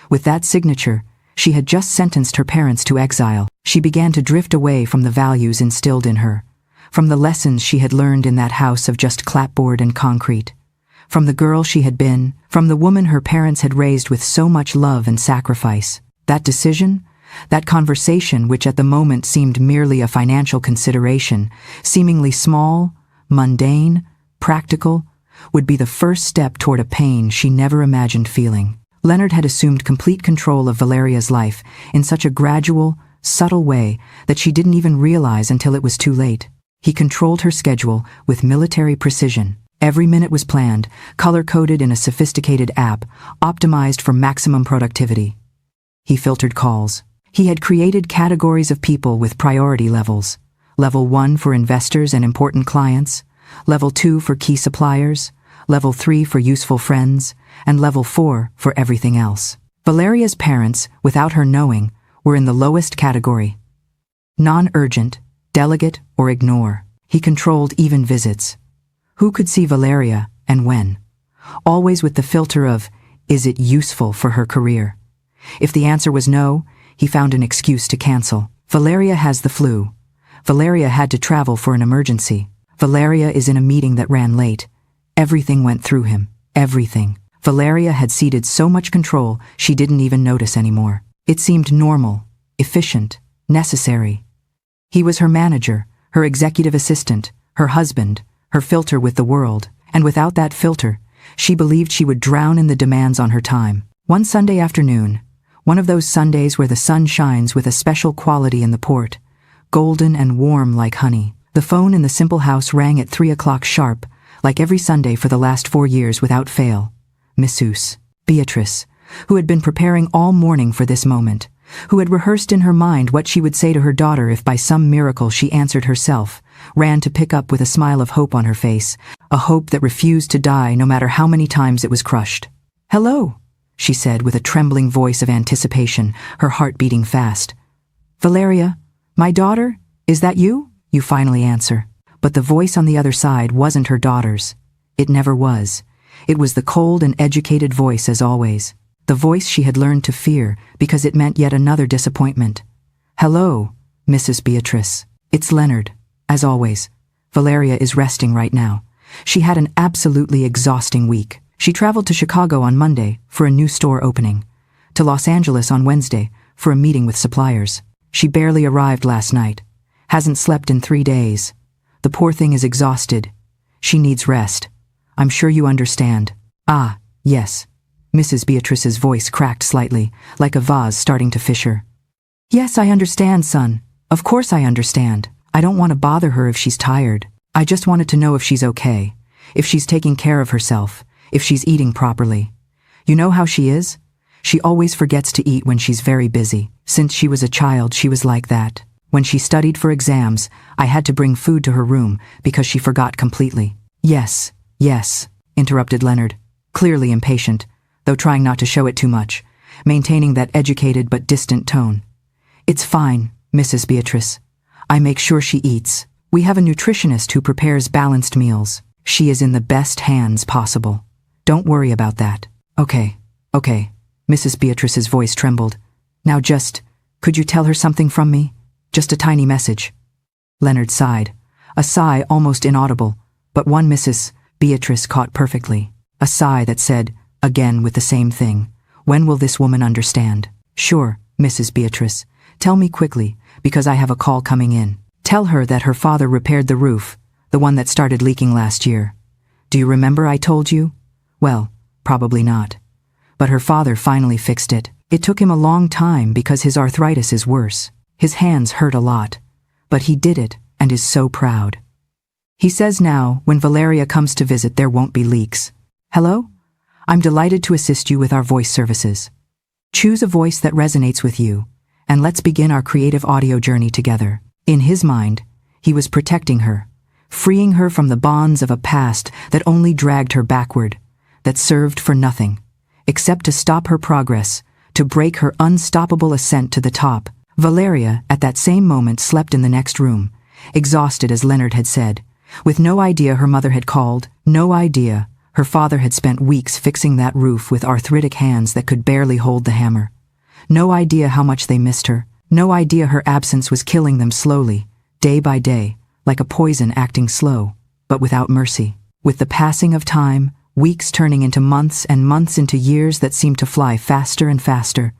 With that signature, she had just sentenced her parents to exile. She began to drift away from the values instilled in her, from the lessons she had learned in that house of just clapboard and concrete, from the girl she had been, from the woman her parents had raised with so much love and sacrifice. That decision, that conversation which at the moment seemed merely a financial consideration, seemingly small, mundane, practical, would be the first step toward a pain she never imagined feeling. Leonard had assumed complete control of Valeria's life in such a gradual, subtle way that she didn't even realize until it was too late. He controlled her schedule with military precision. Every minute was planned, color-coded in a sophisticated app, optimized for maximum productivity. He filtered calls. He had created categories of people with priority levels. Level 1 for investors and important clients, Level 2 for key suppliers, Level 3 for useful friends, and Level 4 for everything else. Valeria's parents, without her knowing, were in the lowest category. Non-urgent, delegate, or ignore. He controlled even visits. Who could see Valeria, and when? Always with the filter of, is it useful for her career? If the answer was no, he found an excuse to cancel. Valeria has the flu. Valeria had to travel for an emergency. Valeria is in a meeting that ran late. Everything went through him. Everything. Valeria had ceded so much control she didn't even notice anymore. It seemed normal, efficient, necessary. He was her manager, her executive assistant, her husband, her filter with the world. And without that filter, she believed she would drown in the demands on her time. One Sunday afternoon, one of those Sundays where the sun shines with a special quality in the port, golden and warm like honey. The phone in the simple house rang at 3 o'clock sharp, like every Sunday for the last 4 years without fail. Missus Beatrice, who had been preparing all morning for this moment, who had rehearsed in her mind what she would say to her daughter if by some miracle she answered herself, ran to pick up with a smile of hope on her face, a hope that refused to die no matter how many times it was crushed. "Hello," she said with a trembling voice of anticipation, her heart beating fast. "Valeria, my daughter, is that you?" you finally answer. But the voice on the other side wasn't her daughter's. It never was. It was the cold and educated voice as always. The voice she had learned to fear because it meant yet another disappointment. Hello, Mrs. Beatrice. It's Leonard. As always, Valeria is resting right now. She had an absolutely exhausting week. She traveled to Chicago on Monday for a new store opening, to Los Angeles on Wednesday for a meeting with suppliers. She barely arrived last night. Hasn't slept in 3 days. The poor thing is exhausted. She needs rest. I'm sure you understand. Ah, yes. Mrs. Beatrice's voice cracked slightly, like a vase starting to fissure. Yes, I understand, son. Of course I understand. I don't want to bother her if she's tired. I just wanted to know if she's okay, if she's taking care of herself, if she's eating properly. You know how she is? She always forgets to eat when she's very busy. Since she was a child, she was like that. When she studied for exams, I had to bring food to her room because she forgot completely. Yes, interrupted Leonard, clearly impatient, though trying not to show it too much, maintaining that educated but distant tone. It's fine, Mrs. Beatrice. I make sure she eats. We have a nutritionist who prepares balanced meals. She is in the best hands possible. Don't worry about that. Okay. Mrs. Beatrice's voice trembled. Now could you tell her something from me? Just a tiny message. Leonard sighed. A sigh almost inaudible, but one Mrs. Beatrice caught perfectly. A sigh that said, again with the same thing, when will this woman understand? Sure, Mrs. Beatrice. Tell me quickly, because I have a call coming in. Tell her that her father repaired the roof, the one that started leaking last year. Do you remember I told you? Well, probably not. But her father finally fixed it. It took him a long time because his arthritis is worse. His hands hurt a lot. But he did it and is so proud. He says now, when Valeria comes to visit, there won't be leaks. Hello? I'm delighted to assist you with our voice services. Choose a voice that resonates with you, and let's begin our creative audio journey together. In his mind, he was protecting her, freeing her from the bonds of a past that only dragged her backward, that served for nothing, except to stop her progress, to break her unstoppable ascent to the top. Valeria, at that same moment, slept in the next room, exhausted as Leonard had said, with no idea her mother had called, no idea her father had spent weeks fixing that roof with arthritic hands that could barely hold the hammer. No idea how much they missed her, no idea her absence was killing them slowly, day by day, like a poison acting slow, but without mercy. With the passing of time, weeks turning into months and months into years that seemed to fly faster and faster,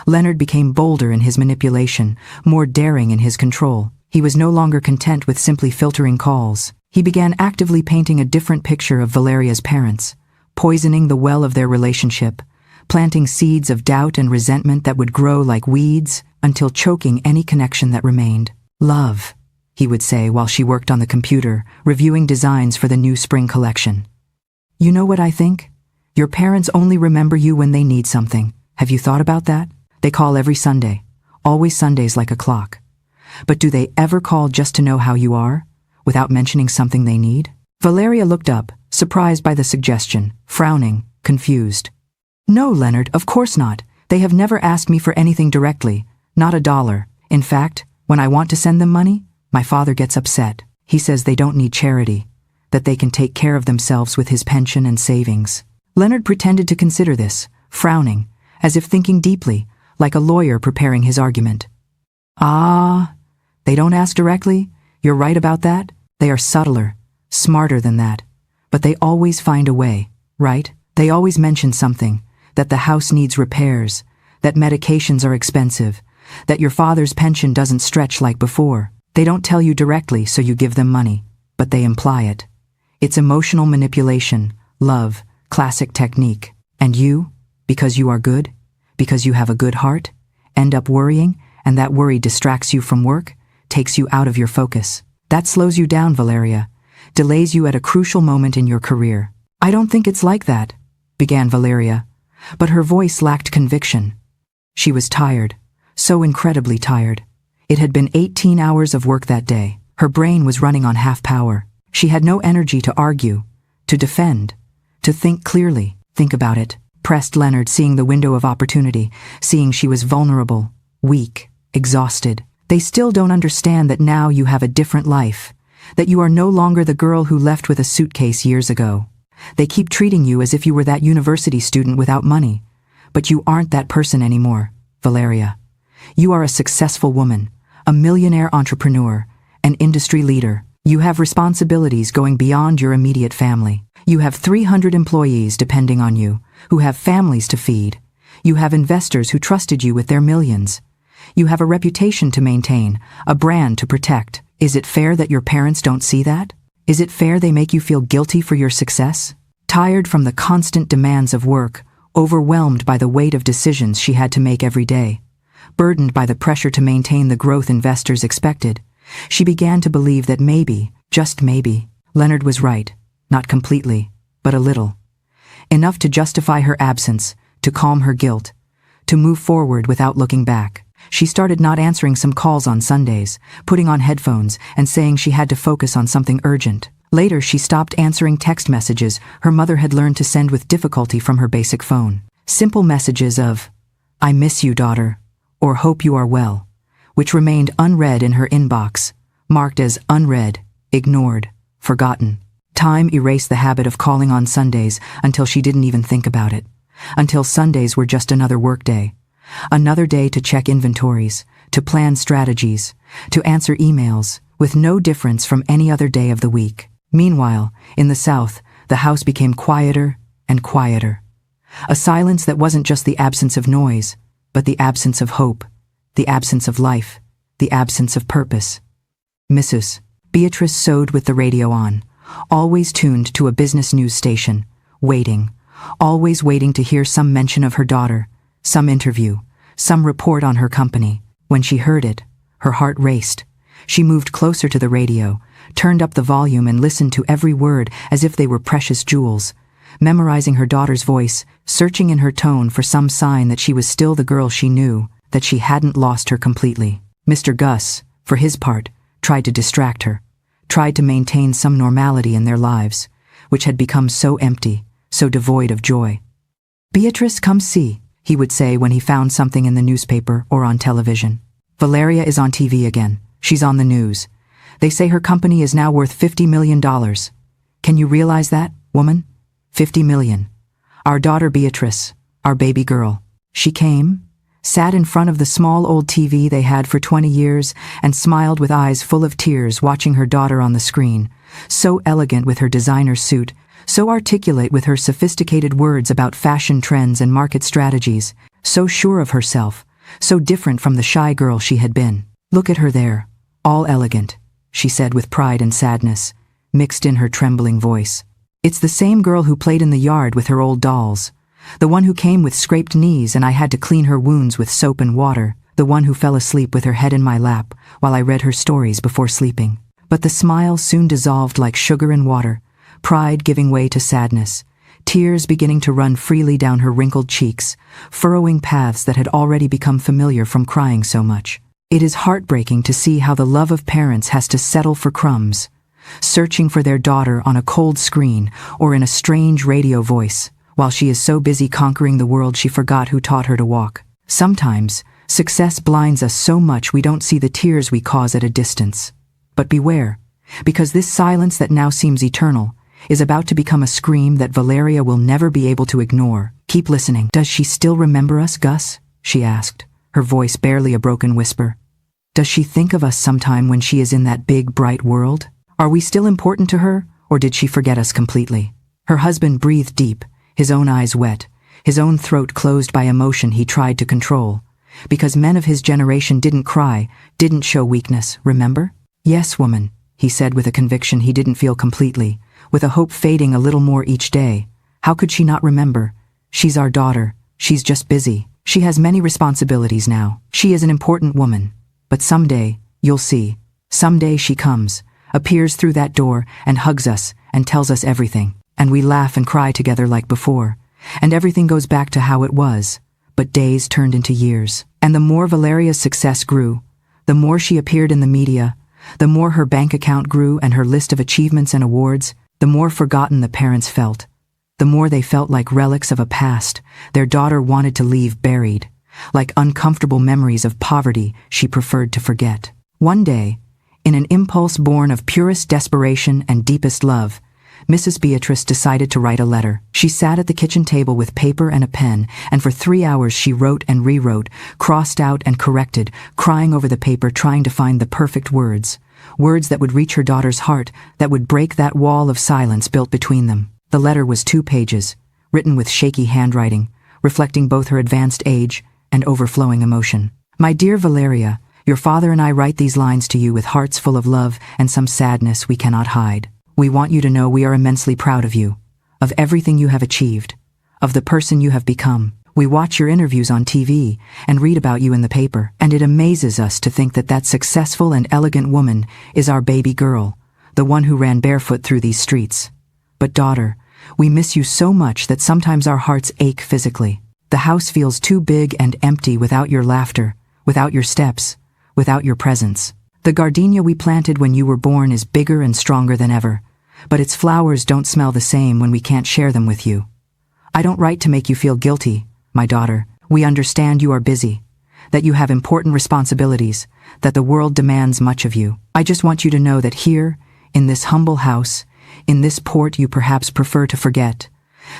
Leonard became bolder in his manipulation, more daring in his control. He was no longer content with simply filtering calls. He began actively painting a different picture of Valeria's parents, poisoning the well of their relationship, planting seeds of doubt and resentment that would grow like weeds until choking any connection that remained. Love, he would say while she worked on the computer, reviewing designs for the new spring collection. You know what I think? Your parents only remember you when they need something. Have you thought about that? They call every Sunday, always Sundays like a clock. But do they ever call just to know how you are, without mentioning something they need? Valeria looked up, surprised by the suggestion, frowning, confused. No, Leonard, of course not. They have never asked me for anything directly, not $1. In fact, when I want to send them money, my father gets upset. He says they don't need charity, that they can take care of themselves with his pension and savings. Leonard pretended to consider this, frowning, as if thinking deeply, like a lawyer preparing his argument. Ah, they don't ask directly? You're right about that. They are subtler, smarter than that. But they always find a way, right? They always mention something, that the house needs repairs, that medications are expensive, that your father's pension doesn't stretch like before. They don't tell you directly, so you give them money, but they imply it. It's emotional manipulation, love, classic technique. And you, because you are good, because you have a good heart, end up worrying, and that worry distracts you from work, takes you out of your focus. That slows you down, Valeria, delays you at a crucial moment in your career. I don't think it's like that, began Valeria, but her voice lacked conviction. She was tired, so incredibly tired. It had been 18 hours of work that day. Her brain was running on half power. She had no energy to argue, to defend, to think clearly. Think about it, pressed Leonard, seeing the window of opportunity, seeing she was vulnerable, weak, exhausted. They still don't understand that now you have a different life, that you are no longer the girl who left with a suitcase years ago. They keep treating you as if you were that university student without money. But you aren't that person anymore, Valeria. You are a successful woman, a millionaire entrepreneur, an industry leader. You have responsibilities going beyond your immediate family. You have 300 employees depending on you, who have families to feed. You have investors who trusted you with their millions. You have a reputation to maintain, a brand to protect. Is it fair that your parents don't see that? Is it fair they make you feel guilty for your success? Tired from the constant demands of work, overwhelmed by the weight of decisions she had to make every day, burdened by the pressure to maintain the growth investors expected, she began to believe that maybe, just maybe, Leonard was right, not completely, but a little. Enough to justify her absence, to calm her guilt, to move forward without looking back. She started not answering some calls on Sundays, putting on headphones and saying she had to focus on something urgent. Later, she stopped answering text messages her mother had learned to send with difficulty from her basic phone. Simple messages of, "I miss you, daughter," or "Hope you are well," which remained unread in her inbox, marked as unread, ignored, forgotten. Time erased the habit of calling on Sundays until she didn't even think about it, until Sundays were just another workday. Another day to check inventories, to plan strategies, to answer emails, with no difference from any other day of the week. Meanwhile, in the South, the house became quieter and quieter. A silence that wasn't just the absence of noise, but the absence of hope, the absence of life, the absence of purpose. Mrs. Beatrice sewed with the radio on, always tuned to a business news station, waiting, always waiting to hear some mention of her daughter, some interview, some report on her company. When she heard it, her heart raced. She moved closer to the radio, turned up the volume and listened to every word as if they were precious jewels, memorizing her daughter's voice, searching in her tone for some sign that she was still the girl she knew, that she hadn't lost her completely. Mr. Gus, for his part, tried to distract her, tried to maintain some normality in their lives, which had become so empty, so devoid of joy. "Beatrice, come see," he would say when he found something in the newspaper or on television. "Valeria is on TV again. She's on the news. They say her company is now worth $50 million. Can you realize that, woman? 50 million. Our daughter Beatrice, our baby girl. She came, sat in front of the small old TV they had for 20 years, and smiled with eyes full of tears watching her daughter on the screen, so elegant with her designer suit, so articulate with her sophisticated words about fashion trends and market strategies, so sure of herself, so different from the shy girl she had been. Look at her there, all elegant," she said with pride and sadness, mixed in her trembling voice. "It's the same girl who played in the yard with her old dolls, the one who came with scraped knees and I had to clean her wounds with soap and water, the one who fell asleep with her head in my lap while I read her stories before sleeping." But the smile soon dissolved like sugar in water, pride giving way to sadness, tears beginning to run freely down her wrinkled cheeks, furrowing paths that had already become familiar from crying so much. It is heartbreaking to see how the love of parents has to settle for crumbs, searching for their daughter on a cold screen or in a strange radio voice, while she is so busy conquering the world she forgot who taught her to walk. Sometimes, success blinds us so much we don't see the tears we cause at a distance. But beware, because this silence that now seems eternal is about to become a scream that Valeria will never be able to ignore. Keep listening. "Does she still remember us, Gus?" she asked, her voice barely a broken whisper. "Does she think of us sometime when she is in that big, bright world? Are we still important to her, or did she forget us completely?" Her husband breathed deep, his own eyes wet, his own throat closed by emotion he tried to control. Because men of his generation didn't cry, didn't show weakness, remember? "Yes, woman," he said with a conviction he didn't feel completely, with a hope fading a little more each day. "How could she not remember? She's our daughter. She's just busy. She has many responsibilities now. She is an important woman. But someday, you'll see, someday she comes, appears through that door and hugs us and tells us everything. And we laugh and cry together like before. And everything goes back to how it was. But days turned into years. And the more Valeria's success grew, the more she appeared in the media, the more her bank account grew and her list of achievements and awards, the more forgotten the parents felt. The more they felt like relics of a past their daughter wanted to leave buried. like uncomfortable memories of poverty she preferred to forget. One day, in an impulse born of purest desperation and deepest love, Mrs. Beatrice decided to write a letter. She sat at the kitchen table with paper and a pen, and for 3 hours she wrote and rewrote, crossed out and corrected, crying over the paper, trying to find the perfect words. Words that would reach her daughter's heart, that would break that wall of silence built between them. The letter was 2 pages, written with shaky handwriting, reflecting both her advanced age and overflowing emotion. My dear Valeria, your father and I write these lines to you with hearts full of love and some sadness we cannot hide. We want you to know we are immensely proud of you, of everything you have achieved, of the person you have become. We watch your interviews on TV and read about you in the paper, and it amazes us to think that that successful and elegant woman is our baby girl, the one who ran barefoot through these streets. But daughter, we miss you so much that sometimes our hearts ache physically. The house feels too big and empty without your laughter, without your steps, without your presence. The gardenia we planted when you were born is bigger and stronger than ever, but its flowers don't smell the same when we can't share them with you. I don't write to make you feel guilty, my daughter. We understand you are busy, that you have important responsibilities, that the world demands much of you. I just want you to know that here, in this humble house, in this port you perhaps prefer to forget,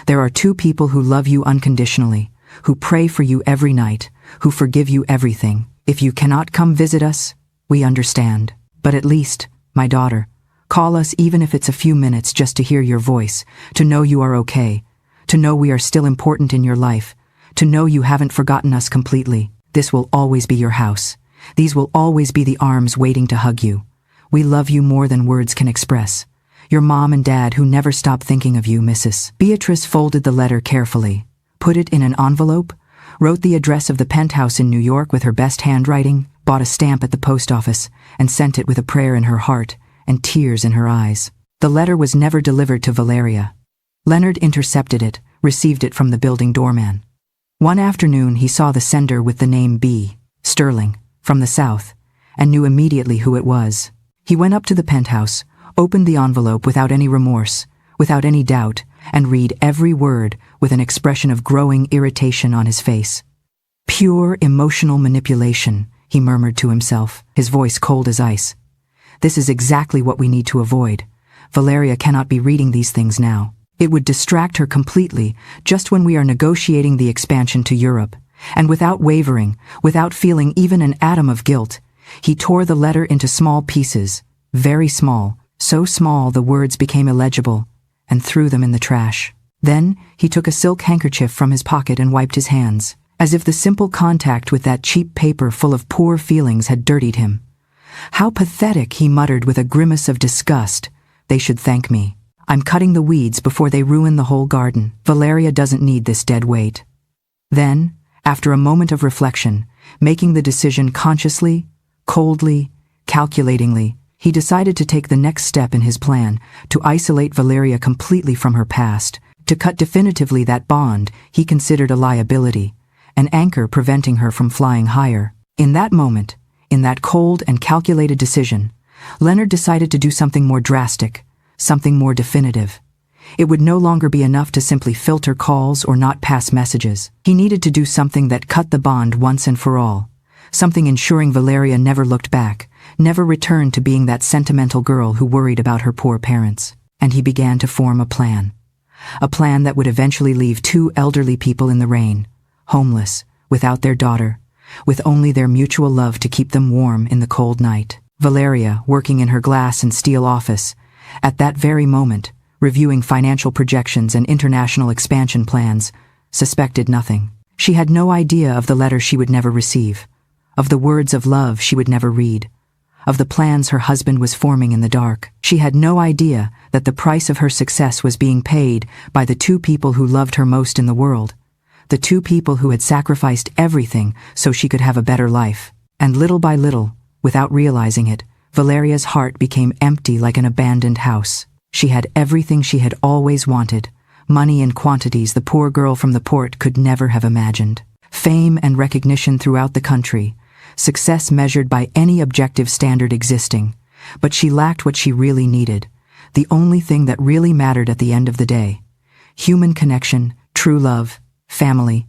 there are 2 people who love you unconditionally, who pray for you every night, who forgive you everything. If you cannot come visit us, we understand. But at least, my daughter, call us even if it's a few minutes just to hear your voice, to know you are okay, to know we are still important in your life, to know you haven't forgotten us completely. This will always be your house. These will always be the arms waiting to hug you. We love you more than words can express. Your mom and dad who never stop thinking of you, Mrs. Beatrice folded the letter carefully, put it in an envelope, wrote the address of the penthouse in New York with her best handwriting, bought a stamp at the post office, and sent it with a prayer in her heart and tears in her eyes. The letter was never delivered to Valeria. Leonard intercepted it, received it from the building doorman. One afternoon he saw the sender with the name B. Sterling, from the south, and knew immediately who it was. He went up to the penthouse, opened the envelope without any remorse, without any doubt, and read every word with an expression of growing irritation on his face. Pure emotional manipulation, he murmured to himself, his voice cold as ice. This is exactly what we need to avoid. Valeria cannot be reading these things now. It would distract her completely, just when we are negotiating the expansion to Europe. And without wavering, without feeling even an atom of guilt, he tore the letter into small pieces, very small, so small the words became illegible, and threw them in the trash. Then he took a silk handkerchief from his pocket and wiped his hands, as if the simple contact with that cheap paper full of poor feelings had dirtied him. How pathetic, he muttered with a grimace of disgust. They should thank me. I'm cutting the weeds before they ruin the whole garden. Valeria doesn't need this dead weight. Then, after a moment of reflection, making the decision consciously, coldly, calculatingly, he decided to take the next step in his plan, to isolate Valeria completely from her past, to cut definitively that bond he considered a liability, an anchor preventing her from flying higher. In that moment, in that cold and calculated decision, Leonard decided to do something more drastic, something more definitive. It would no longer be enough to simply filter calls or not pass messages. He needed to do something that cut the bond once and for all, something ensuring Valeria never looked back, never returned to being that sentimental girl who worried about her poor parents. And he began to form a plan that would eventually leave 2 elderly people in the rain, homeless, without their daughter, with only their mutual love to keep them warm in the cold night. Valeria, working in her glass and steel office, at that very moment, reviewing financial projections and international expansion plans, suspected nothing. She had no idea of the letter she would never receive, of the words of love she would never read, of the plans her husband was forming in the dark. She had no idea that the price of her success was being paid by the 2 people who loved her most in the world, the 2 people who had sacrificed everything so she could have a better life. And little by little, without realizing it, Valeria's heart became empty like an abandoned house. She had everything she had always wanted, money in quantities the poor girl from the port could never have imagined, fame and recognition throughout the country, success measured by any objective standard existing. But she lacked what she really needed, the only thing that really mattered at the end of the day: human connection, true love, family.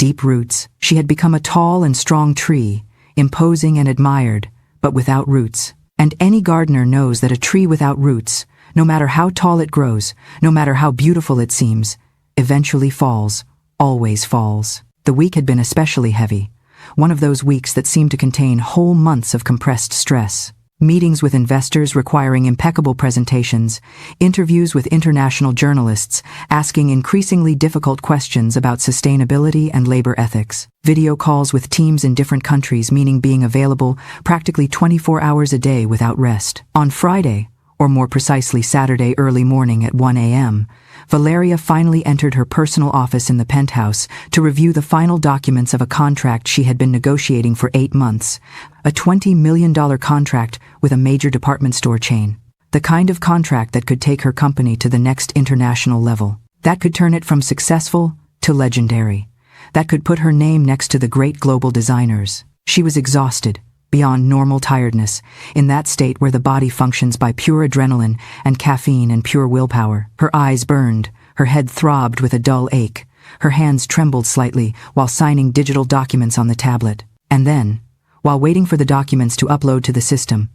deep roots. She had become a tall and strong tree, imposing and admired, but without roots. And any gardener knows that a tree without roots, no matter how tall it grows, no matter how beautiful it seems, eventually falls, always falls. The week had been especially heavy, one of those weeks that seemed to contain whole months of compressed stress. Meetings with investors requiring impeccable presentations, interviews with international journalists asking increasingly difficult questions about sustainability and labor ethics, video calls with teams in different countries meaning being available practically 24 hours a day without rest. On Friday, or more precisely Saturday early morning at 1 a.m., Valeria finally entered her personal office in the penthouse to review the final documents of a contract she had been negotiating for 8 months, a $20 million contract with a major department store chain. The kind of contract that could take her company to the next international level, that could turn it from successful to legendary, that could put her name next to the great global designers. She was exhausted, beyond normal tiredness, in that state where the body functions by pure adrenaline and caffeine and pure willpower. Her eyes burned, her head throbbed with a dull ache, her hands trembled slightly while signing digital documents on the tablet. And then, while waiting for the documents to upload to the system,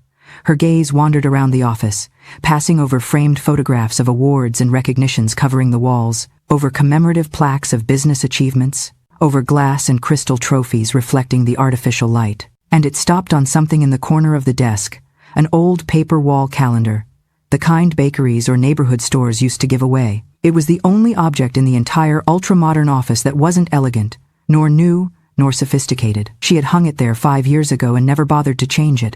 her gaze wandered around the office, passing over framed photographs of awards and recognitions covering the walls, over commemorative plaques of business achievements, over glass and crystal trophies reflecting the artificial light. And it stopped on something in the corner of the desk, an old paper wall calendar, the kind bakeries or neighborhood stores used to give away. It was the only object in the entire ultra-modern office that wasn't elegant, nor new, nor sophisticated. She had hung it there 5 years ago and never bothered to change it,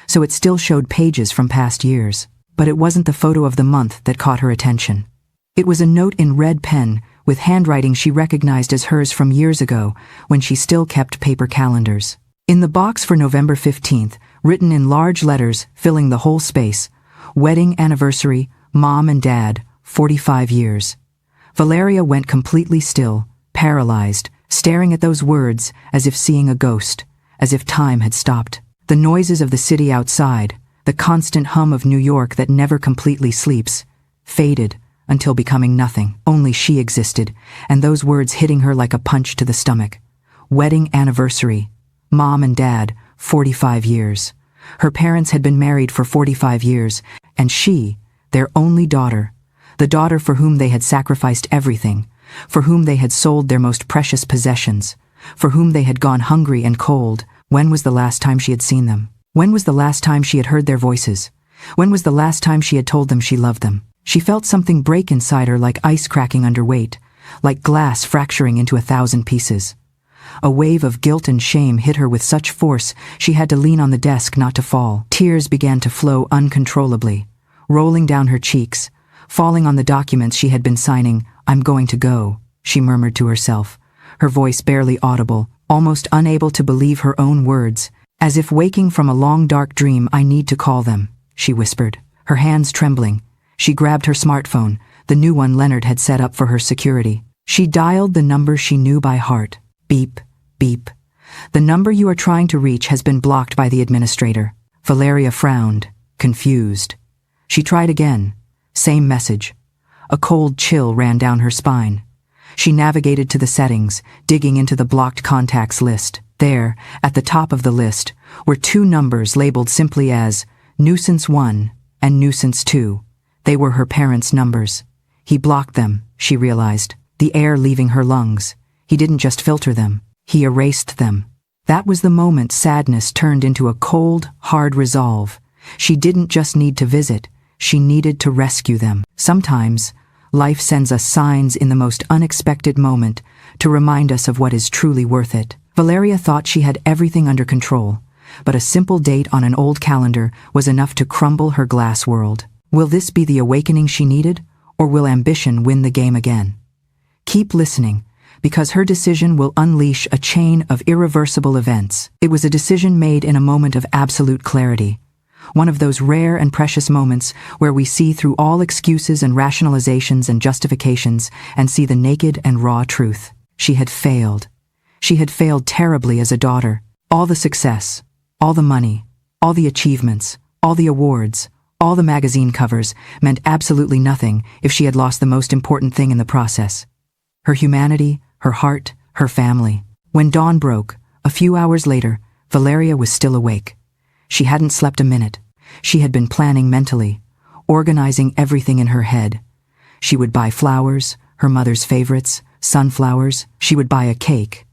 so it still showed pages from past years. But it wasn't the photo of the month that caught her attention. It was a note in red pen with handwriting she recognized as hers from years ago when she still kept paper calendars. In the box for November 15th, written in large letters filling the whole space, wedding anniversary, mom and dad, 45 years. Valeria went completely still, paralyzed, staring at those words as if seeing a ghost, as if time had stopped. The noises of the city outside, the constant hum of New York that never completely sleeps, faded until becoming nothing. Only she existed, and those words hitting her like a punch to the stomach. Wedding anniversary. Mom and dad, 45 years. Her parents had been married for 45 years, and she, their only daughter, the daughter for whom they had sacrificed everything, for whom they had sold their most precious possessions, for whom they had gone hungry and cold. When was the last time she had seen them? When was the last time she had heard their voices? When was the last time she had told them she loved them? She felt something break inside her like ice cracking under weight, like glass fracturing into 1,000 pieces. A wave of guilt and shame hit her with such force she had to lean on the desk not to fall. Tears began to flow uncontrollably, rolling down her cheeks, falling on the documents she had been signing. "I'm going to go," she murmured to herself, her voice barely audible, almost unable to believe her own words. As if waking from a long dark dream. "I need to call them," she whispered, her hands trembling. She grabbed her smartphone, the new one Leonard had set up for her security. She dialed the number she knew by heart. Beep, beep. "The number you are trying to reach has been blocked by the administrator." Valeria frowned, confused. She tried again. Same message. A cold chill ran down her spine. She navigated to the settings, digging into the blocked contacts list. There, at the top of the list, were 2 numbers labeled simply as Nuisance 1 and Nuisance 2. They were her parents' numbers. He blocked them, she realized, the air leaving her lungs. He didn't just filter them, he erased them. That was the moment sadness turned into a cold, hard resolve. She didn't just need to visit, she needed to rescue them. Sometimes, life sends us signs in the most unexpected moment to remind us of what is truly worth it. Valeria thought she had everything under control, but a simple date on an old calendar was enough to crumble her glass world. Will this be the awakening she needed, or will ambition win the game again? Keep listening, because her decision will unleash a chain of irreversible events. It was a decision made in a moment of absolute clarity, one of those rare and precious moments where we see through all excuses and rationalizations and justifications and see the naked and raw truth. She had failed. She had failed terribly as a daughter. All the success, all the money, all the achievements, all the awards, all the magazine covers meant absolutely nothing if she had lost the most important thing in the process. Her humanity, her heart, her family. When dawn broke, a few hours later, Valeria was still awake. She hadn't slept a minute. She had been planning mentally, organizing everything in her head. She would buy flowers, her mother's favorites, sunflowers. She would buy a cake.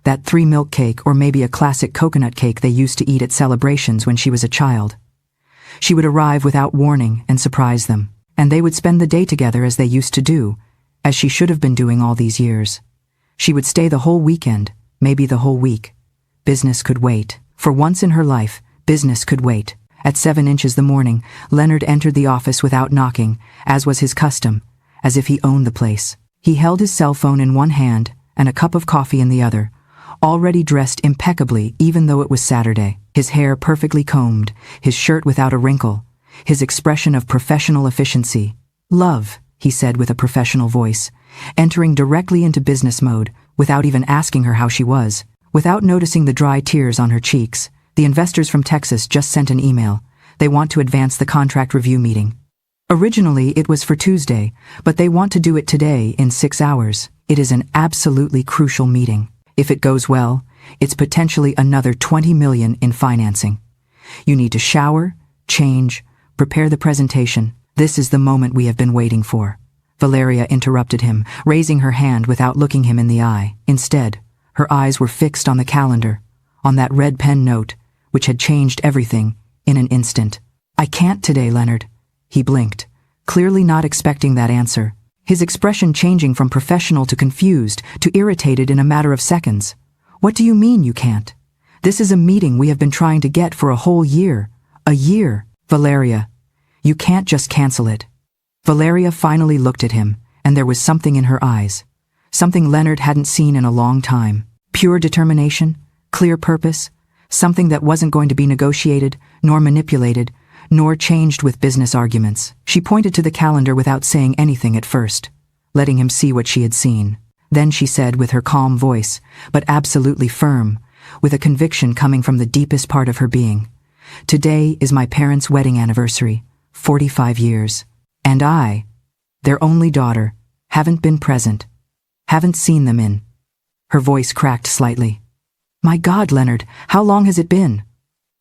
That 3-milk cake, or maybe a classic coconut cake they used to eat at celebrations when she was a child. She would arrive without warning and surprise them, and they would spend the day together as they used to do, as she should have been doing all these years. She would stay the whole weekend, maybe the whole week. Business could wait. For once in her life, business could wait. At 7 inches the morning, Leonard entered the office without knocking, as was his custom, as if he owned the place. He held his cell phone in one hand and a cup of coffee in the other, already dressed impeccably even though it was Saturday. His hair perfectly combed, his shirt without a wrinkle, his expression of professional efficiency. "Love," he said with a professional voice, entering directly into business mode without even asking her how she was. Without noticing the dry tears on her cheeks, the investors from Texas just sent an email. They want to advance the contract review meeting. Originally, it was for Tuesday, but they want to do it today in 6 hours. It is an absolutely crucial meeting. If it goes well, it's potentially another $20 million in financing. You need to shower, change, prepare the presentation. This is the moment we have been waiting for. Valeria interrupted him, raising her hand without looking him in the eye. Instead, her eyes were fixed on the calendar, on that red pen note, which had changed everything in an instant. "I can't today, Leonard." He blinked, clearly not expecting that answer, his expression changing from professional to confused to irritated in a matter of seconds. "What do you mean you can't? This is a meeting we have been trying to get for a whole year. A year. Valeria, you can't just cancel it." Valeria finally looked at him, and there was something in her eyes. Something Leonard hadn't seen in a long time. Pure determination, clear purpose, something that wasn't going to be negotiated, nor manipulated, nor changed with business arguments. She pointed to the calendar without saying anything at first, letting him see what she had seen. Then she said with her calm voice, but absolutely firm, with a conviction coming from the deepest part of her being, "Today is my parents' wedding anniversary, 45 years. And I, their only daughter, haven't been present, haven't seen them in." Her voice cracked slightly. "My God, Leonard, how long has it been?"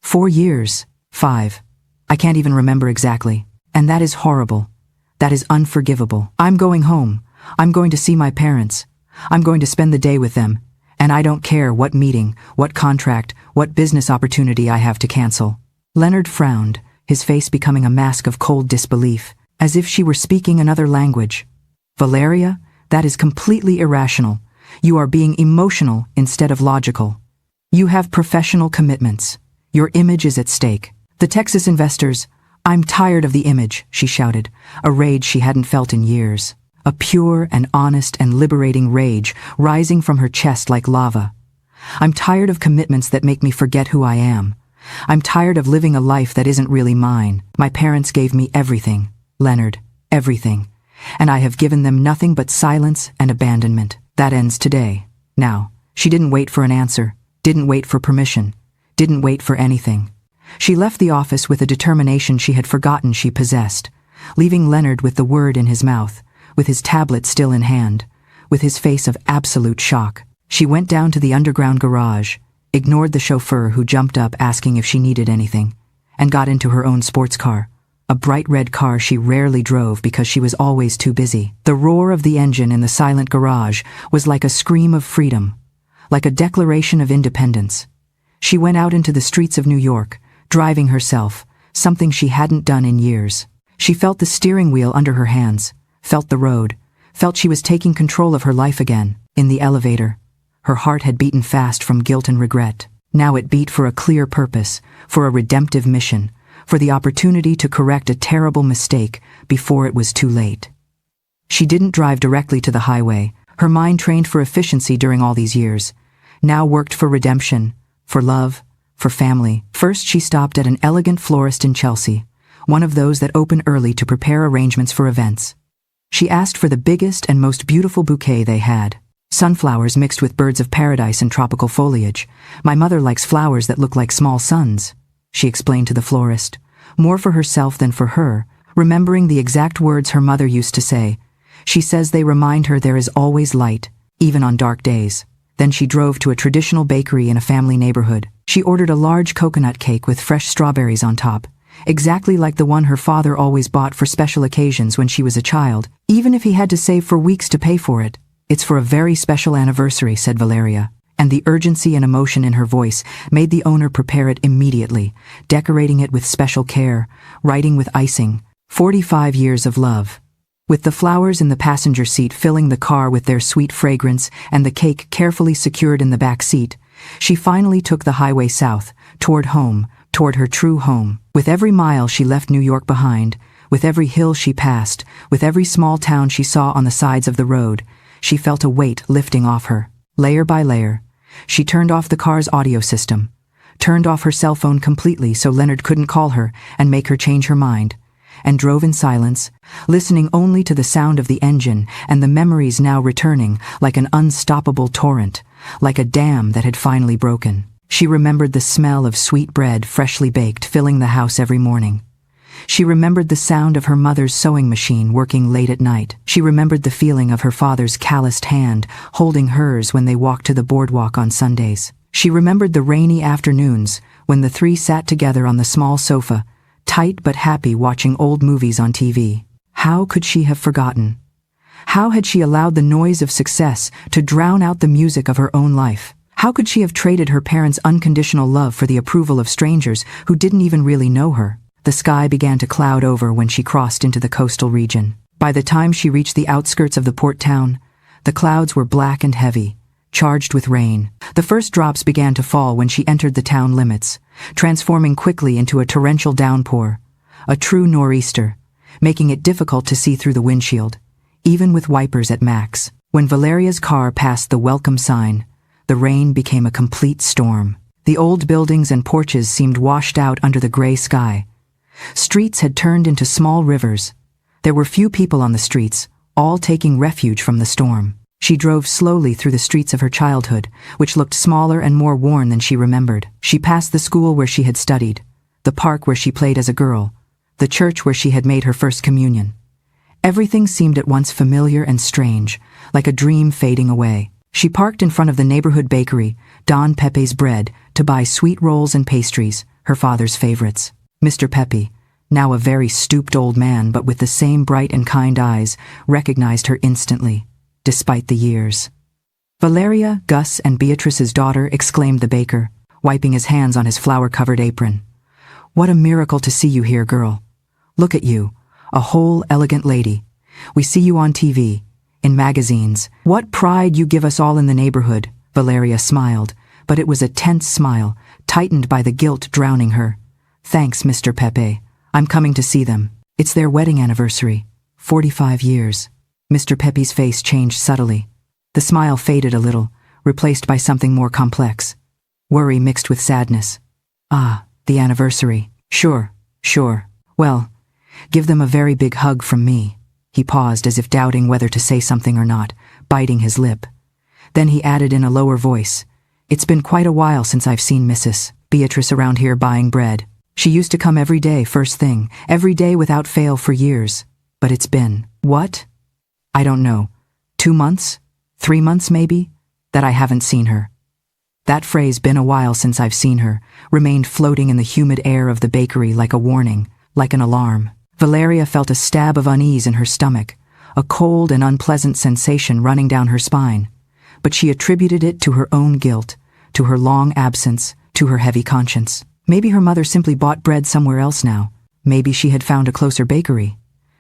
4 years, 5. I can't even remember exactly. And that is horrible. That is unforgivable. I'm going home. I'm going to see my parents. I'm going to spend the day with them. And I don't care what meeting, what contract, what business opportunity I have to cancel. Leonard frowned, his face becoming a mask of cold disbelief, as if she were speaking another language. "Valeria, that is completely irrational. You are being emotional instead of logical. You have professional commitments. Your image is at stake. The Texas investors—" "I'm tired of the image," she shouted, a rage she hadn't felt in years. A pure and honest and liberating rage rising from her chest like lava. "I'm tired of commitments that make me forget who I am. I'm tired of living a life that isn't really mine. My parents gave me everything, Leonard, everything. And I have given them nothing but silence and abandonment. That ends today. Now." She didn't wait for an answer, didn't wait for permission, didn't wait for anything. She left the office with a determination she had forgotten she possessed, leaving Leonard with the word in his mouth, with his tablet still in hand, with his face of absolute shock. She went down to the underground garage, ignored the chauffeur who jumped up asking if she needed anything, and got into her own sports car, a bright red car she rarely drove because she was always too busy. The roar of the engine in the silent garage was like a scream of freedom, like a declaration of independence. She went out into the streets of New York, driving herself, something she hadn't done in years. She felt the steering wheel under her hands, felt the road, felt she was taking control of her life again. In the elevator, her heart had beaten fast from guilt and regret. Now it beat for a clear purpose, for a redemptive mission, for the opportunity to correct a terrible mistake before it was too late. She didn't drive directly to the highway. Her mind, trained for efficiency during all these years, now worked for redemption, for love, for family. First, she stopped at an elegant florist in Chelsea, one of those that open early to prepare arrangements for events. She asked for the biggest and most beautiful bouquet they had. Sunflowers mixed with birds of paradise and tropical foliage. "My mother likes flowers that look like small suns," she explained to the florist, more for herself than for her, remembering the exact words her mother used to say. She says they remind her there is always light, even on dark days. Then she drove to a traditional bakery in a family neighborhood. She ordered a large coconut cake with fresh strawberries on top, exactly like the one her father always bought for special occasions when she was a child, even if he had to save for weeks to pay for it. "It's for a very special anniversary," said Valeria, and the urgency and emotion in her voice made the owner prepare it immediately, decorating it with special care, writing with icing, 45 years of love. With the flowers in the passenger seat filling the car with their sweet fragrance and the cake carefully secured in the back seat, she finally took the highway south, toward home, toward her true home. With every mile she left New York behind, with every hill she passed, with every small town she saw on the sides of the road, she felt a weight lifting off her. Layer by layer, she turned off the car's audio system, turned off her cell phone completely so Leonard couldn't call her and make her change her mind, and drove in silence, listening only to the sound of the engine and the memories now returning like an unstoppable torrent, like a dam that had finally broken. She remembered the smell of sweet bread freshly baked filling the house every morning. She remembered the sound of her mother's sewing machine working late at night. She remembered the feeling of her father's calloused hand holding hers when they walked to the boardwalk on Sundays. She remembered the rainy afternoons when the three sat together on the small sofa, tight but happy, watching old movies on TV. How could she have forgotten? How had she allowed the noise of success to drown out the music of her own life? How could she have traded her parents' unconditional love for the approval of strangers who didn't even really know her? The sky began to cloud over when she crossed into the coastal region. By the time she reached the outskirts of the port town, the clouds were black and heavy, charged with rain. The first drops began to fall when she entered the town limits, transforming quickly into a torrential downpour, a true nor'easter, making it difficult to see through the windshield, even with wipers at max. When Valeria's car passed the welcome sign, the rain became a complete storm. The old buildings and porches seemed washed out under the gray sky. Streets had turned into small rivers. There were few people on the streets, all taking refuge from the storm. She drove slowly through the streets of her childhood, which looked smaller and more worn than she remembered. She passed the school where she had studied, the park where she played as a girl, the church where she had made her first communion. Everything seemed at once familiar and strange, like a dream fading away. She parked in front of the neighborhood bakery, Don Pepe's Bread, to buy sweet rolls and pastries, her father's favorites. Mr. Pepe, now a very stooped old man but with the same bright and kind eyes, recognized her instantly, despite the years. "Valeria, Gus, and Beatrice's daughter," exclaimed the baker, wiping his hands on his flower-covered apron. "What a miracle to see you here, girl. Look at you, a whole elegant lady. We see you on TV, in magazines. What pride you give us all in the neighborhood." Valeria smiled, but it was a tense smile, tightened by the guilt drowning her. "Thanks, Mr. Pepe. I'm coming to see them. It's their wedding anniversary. 45 years. Mr. Pepe's face changed subtly. The smile faded a little, replaced by something more complex. Worry mixed with sadness. "Ah, the anniversary. Sure. Well, give them a very big hug from me." He paused as if doubting whether to say something or not, biting his lip. Then he added in a lower voice, "It's been quite a while since I've seen Mrs. Beatrice around here buying bread. She used to come every day, first thing, every day without fail for years. But it's been, what? I don't know, 2 months? 3 months maybe? That I haven't seen her." That phrase, "been a while since I've seen her," remained floating in the humid air of the bakery like a warning, like an alarm. Valeria felt a stab of unease in her stomach, a cold and unpleasant sensation running down her spine. But she attributed it to her own guilt, to her long absence, to her heavy conscience. Maybe her mother simply bought bread somewhere else now. Maybe she had found a closer bakery.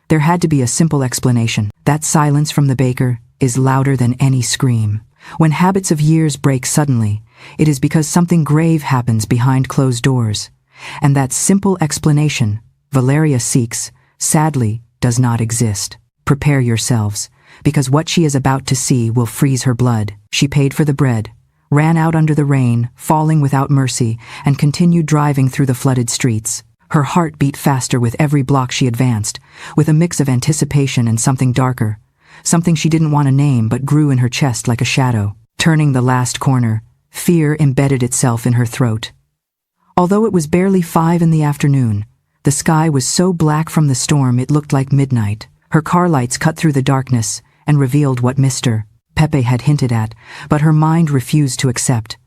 There had to be a simple explanation. That silence from the baker is louder than any scream. When habits of years break suddenly, it is because something grave happens behind closed doors. And that simple explanation, Valeria seeks, sadly, does not exist. Prepare yourselves, because what she is about to see will freeze her blood. She paid for the bread, ran out under the rain, falling without mercy, and continued driving through the flooded streets. Her heart beat faster with every block she advanced, with a mix of anticipation and something darker, something she didn't want to name but grew in her chest like a shadow. Turning the last corner, fear embedded itself in her throat. Although it was barely 5 in the afternoon, the sky was so black from the storm it looked like midnight. Her car lights cut through the darkness and revealed what Mr. Pepe had hinted at, but her mind refused to accept.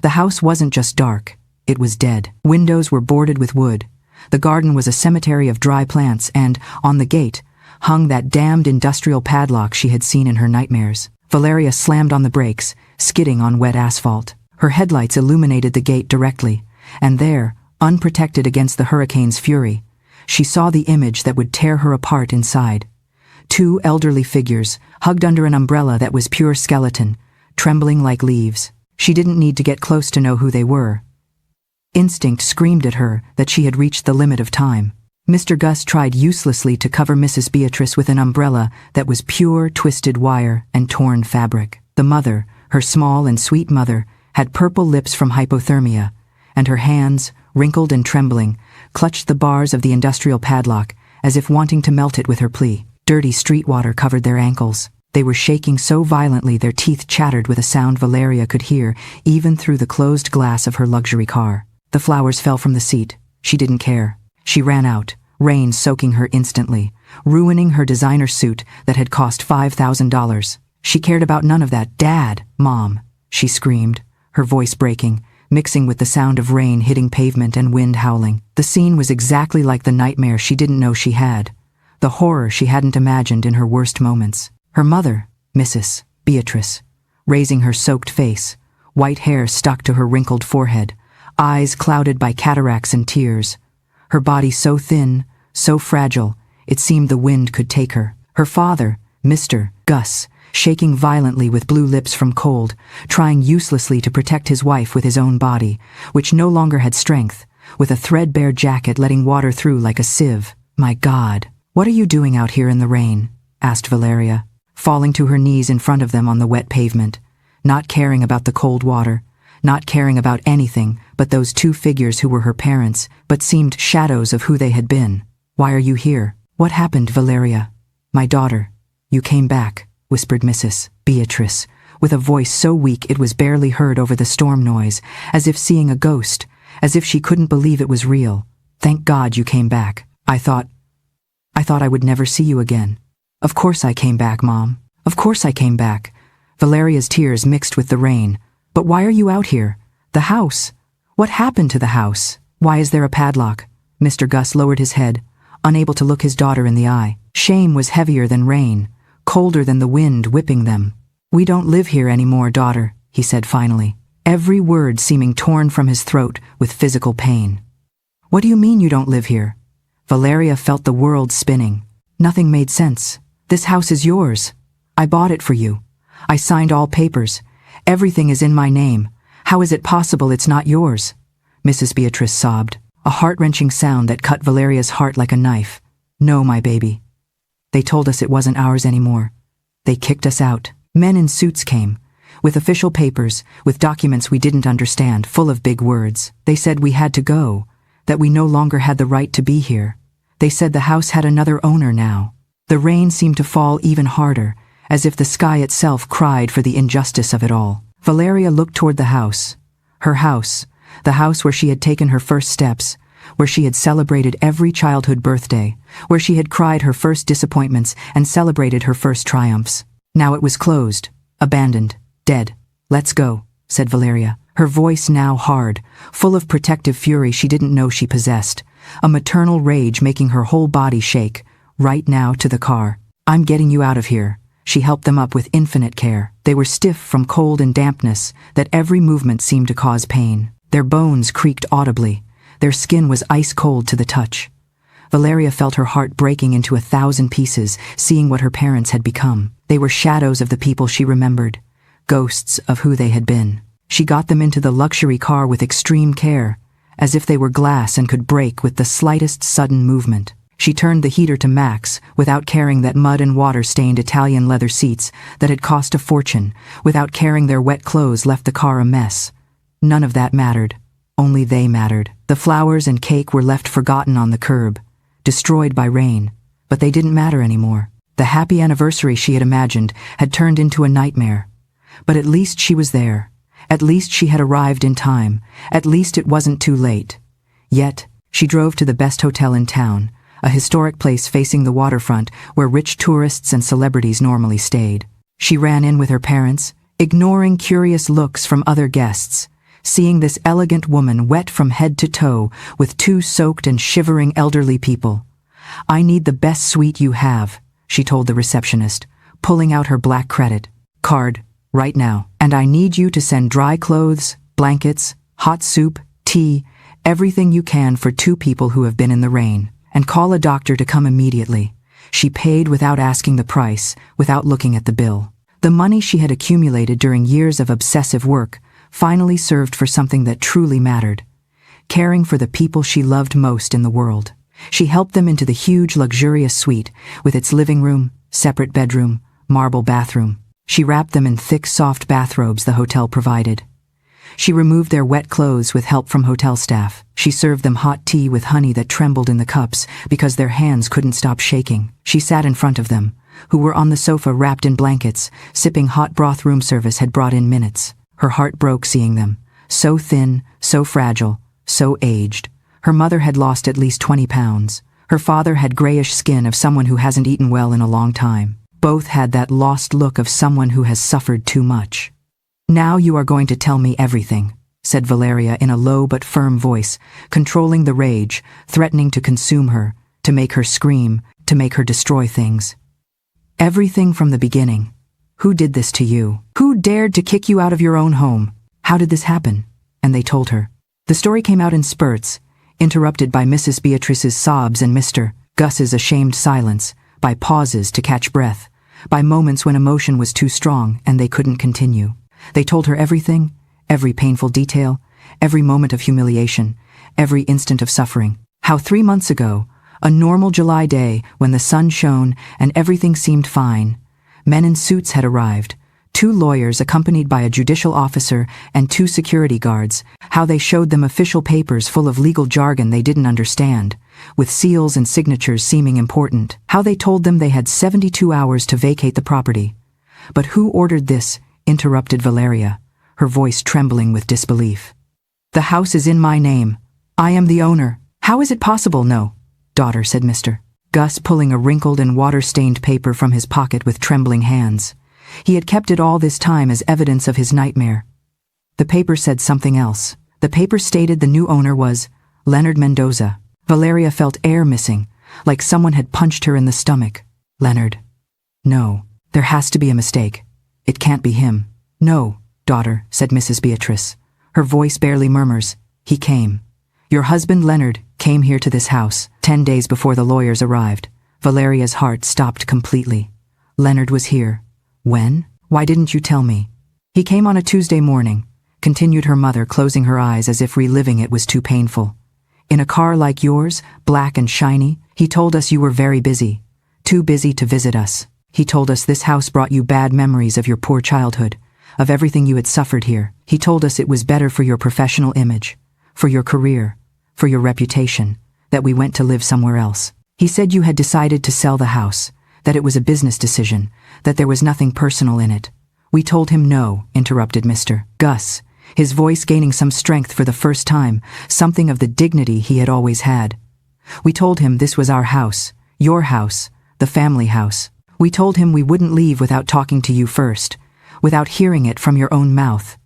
The house wasn't just dark, it was dead. Windows were boarded with wood. The garden was a cemetery of dry plants, and, on the gate, hung that damned industrial padlock she had seen in her nightmares. Valeria slammed on the brakes, skidding on wet asphalt. Her headlights illuminated the gate directly, and there, unprotected against the hurricane's fury, she saw the image that would tear her apart inside. Two elderly figures, hugged under an umbrella that was pure skeleton, trembling like leaves. She didn't need to get close to know who they were. Instinct screamed at her that she had reached the limit of time. Mr. Gus tried uselessly to cover Mrs. Beatrice with an umbrella that was pure twisted wire and torn fabric. The mother, her small and sweet mother, had purple lips from hypothermia, and her hands, wrinkled and trembling, clutched the bars of the industrial padlock as if wanting to melt it with her plea. Dirty street water covered their ankles. They were shaking so violently their teeth chattered with a sound Valeria could hear even through the closed glass of her luxury car. The flowers fell from the seat. She didn't care. She ran out, rain soaking her instantly, ruining her designer suit that had cost $5,000. She cared about none of that. "Dad, Mom," she screamed, her voice breaking, mixing with the sound of rain hitting pavement and wind howling. The scene was exactly like the nightmare she didn't know she had, the horror she hadn't imagined in her worst moments. Her mother, Mrs. Beatrice, raising her soaked face, white hair stuck to her wrinkled forehead, eyes clouded by cataracts and tears, her body so thin, so fragile, it seemed the wind could take her. Her father, Mr. Gus, shaking violently with blue lips from cold, trying uselessly to protect his wife with his own body, which no longer had strength, with a threadbare jacket letting water through like a sieve. "My God, what are you doing out here in the rain?" asked Valeria, falling to her knees in front of them on the wet pavement, not caring about the cold water, not caring about anything but those two figures who were her parents, but seemed shadows of who they had been. "Why are you here? What happened, Valeria?" "My daughter, you came back," whispered Mrs. Beatrice, with a voice so weak it was barely heard over the storm noise, as if seeing a ghost, as if she couldn't believe it was real. "Thank God you came back. I thought I would never see you again." "Of course I came back, Mom. Of course I came back." Valeria's tears mixed with the rain. "But why are you out here? The house? What happened to the house? Why is there a padlock?" Mr. Gus lowered his head, unable to look his daughter in the eye. Shame was heavier than rain, colder than the wind whipping them. "We don't live here anymore, daughter," he said finally, every word seeming torn from his throat with physical pain. "What do you mean you don't live here?" Valeria felt the world spinning. Nothing made sense. "This house is yours. I bought it for you. I signed all papers. Everything is in my name. How is it possible it's not yours?" Mrs. Beatrice sobbed, a heart-wrenching sound that cut Valeria's heart like a knife. "No, my baby. They told us it wasn't ours anymore. They kicked us out." Men in suits came, with official papers, with documents we didn't understand, full of big words. They said we had to go, that we no longer had the right to be here. They said the house had another owner now. The rain seemed to fall even harder, as if the sky itself cried for the injustice of it all. Valeria looked toward the house. Her house, the house where she had taken her first steps, where she had celebrated every childhood birthday, where she had cried her first disappointments and celebrated her first triumphs. Now it was closed, abandoned, dead. "Let's go," said Valeria, her voice now hard, full of protective fury she didn't know she possessed, a maternal rage making her whole body shake. "Right now to the car. I'm getting you out of here." She helped them up with infinite care. They were stiff from cold and dampness, that every movement seemed to cause pain. Their bones creaked audibly. Their skin was ice cold to the touch. Valeria felt her heart breaking into 1,000 pieces, seeing what her parents had become. They were shadows of the people she remembered, ghosts of who they had been. She got them into the luxury car with extreme care, as if they were glass and could break with the slightest sudden movement. She turned the heater to max, without caring that mud and water-stained Italian leather seats that had cost a fortune, without caring their wet clothes left the car a mess. None of that mattered. Only they mattered. The flowers and cake were left forgotten on the curb, destroyed by rain, but they didn't matter anymore. The happy anniversary she had imagined had turned into a nightmare. But at least she was there. At least she had arrived in time. At least it wasn't too late. Yet, she drove to the best hotel in town, a historic place facing the waterfront where rich tourists and celebrities normally stayed. She ran in with her parents, ignoring curious looks from other guests, seeing this elegant woman wet from head to toe with two soaked and shivering elderly people. "I need the best suite you have," she told the receptionist, pulling out her black credit card, "right now. And I need you to send dry clothes, blankets, hot soup, tea, everything you can for 2 people who have been in the rain. And call a doctor to come immediately." She paid without asking the price, without looking at the bill. The money she had accumulated during years of obsessive work finally served for something that truly mattered: caring for the people she loved most in the world. She helped them into the huge, luxurious suite, with its living room, separate bedroom, marble bathroom. She wrapped them in thick, soft bathrobes the hotel provided. She removed their wet clothes with help from hotel staff. She served them hot tea with honey that trembled in the cups because their hands couldn't stop shaking. She sat in front of them, who were on the sofa wrapped in blankets, sipping hot broth room service had brought in minutes. Her heart broke seeing them, so thin, so fragile, so aged. Her mother had lost at least 20 pounds. Her father had grayish skin of someone who hasn't eaten well in a long time. Both had that lost look of someone who has suffered too much. "Now you are going to tell me everything," said Valeria in a low but firm voice, controlling the rage, threatening to consume her, to make her scream, to make her destroy things. "Everything from the beginning. Who did this to you? Who dared to kick you out of your own home? How did this happen?" And they told her. The story came out in spurts, interrupted by Mrs. Beatrice's sobs and Mr. Gus's ashamed silence, by pauses to catch breath, by moments when emotion was too strong and they couldn't continue. They told her everything, every painful detail, every moment of humiliation, every instant of suffering. How 3 months ago, a normal July day when the sun shone and everything seemed fine, men in suits had arrived, 2 lawyers accompanied by a judicial officer and 2 security guards, how they showed them official papers full of legal jargon they didn't understand, with seals and signatures seeming important, how they told them they had 72 hours to vacate the property. "But who ordered this?" interrupted Valeria, her voice trembling with disbelief. "The house is in my name. I am the owner." "How is it possible?" "No, daughter," said Mr. Gus, pulling a wrinkled and water-stained paper from his pocket with trembling hands. He had kept it all this time as evidence of his nightmare. The paper said something else. The paper stated the new owner was Leonard Mendoza. Valeria felt air missing, like someone had punched her in the stomach. "Leonard. No, there has to be a mistake. It can't be him." "No, daughter," said Mrs. Beatrice. Her voice barely murmurs. "He came. Your husband Leonard came here to this house 10 days before the lawyers arrived." Valeria's heart stopped completely. "Leonard was here. When? Why didn't you tell me?" "He came on a Tuesday morning," continued her mother, closing her eyes as if reliving it was too painful. "In a car like yours, black and shiny. He told us you were very busy. Too busy to visit us. He told us this house brought you bad memories of your poor childhood, of everything you had suffered here. He told us it was better for your professional image, for your career, for your reputation, that we went to live somewhere else. He said you had decided to sell the house, that it was a business decision, that there was nothing personal in it." "We told him no," interrupted Mr. Gus, his voice gaining some strength for the first time, something of the dignity he had always had. "We told him this was our house, your house, the family house. We told him we wouldn't leave without talking to you first, without hearing it from your own mouth.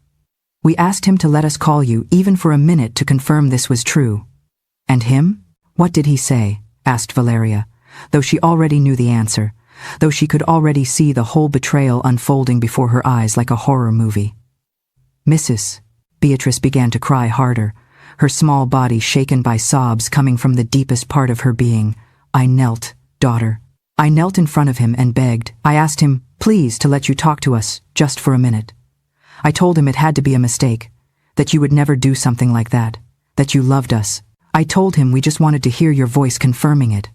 We asked him to let us call you even for a minute to confirm this was true." "And him? What did he say?" asked Valeria, though she already knew the answer, though she could already see the whole betrayal unfolding before her eyes like a horror movie. "Mrs." Beatrice began to cry harder, her small body shaken by sobs coming from the deepest part of her being. "I knelt, daughter. I knelt in front of him and begged. I asked him, please, to let you talk to us, just for a minute. I told him it had to be a mistake, that you would never do something like that, that you loved us. I told him we just wanted to hear your voice confirming it.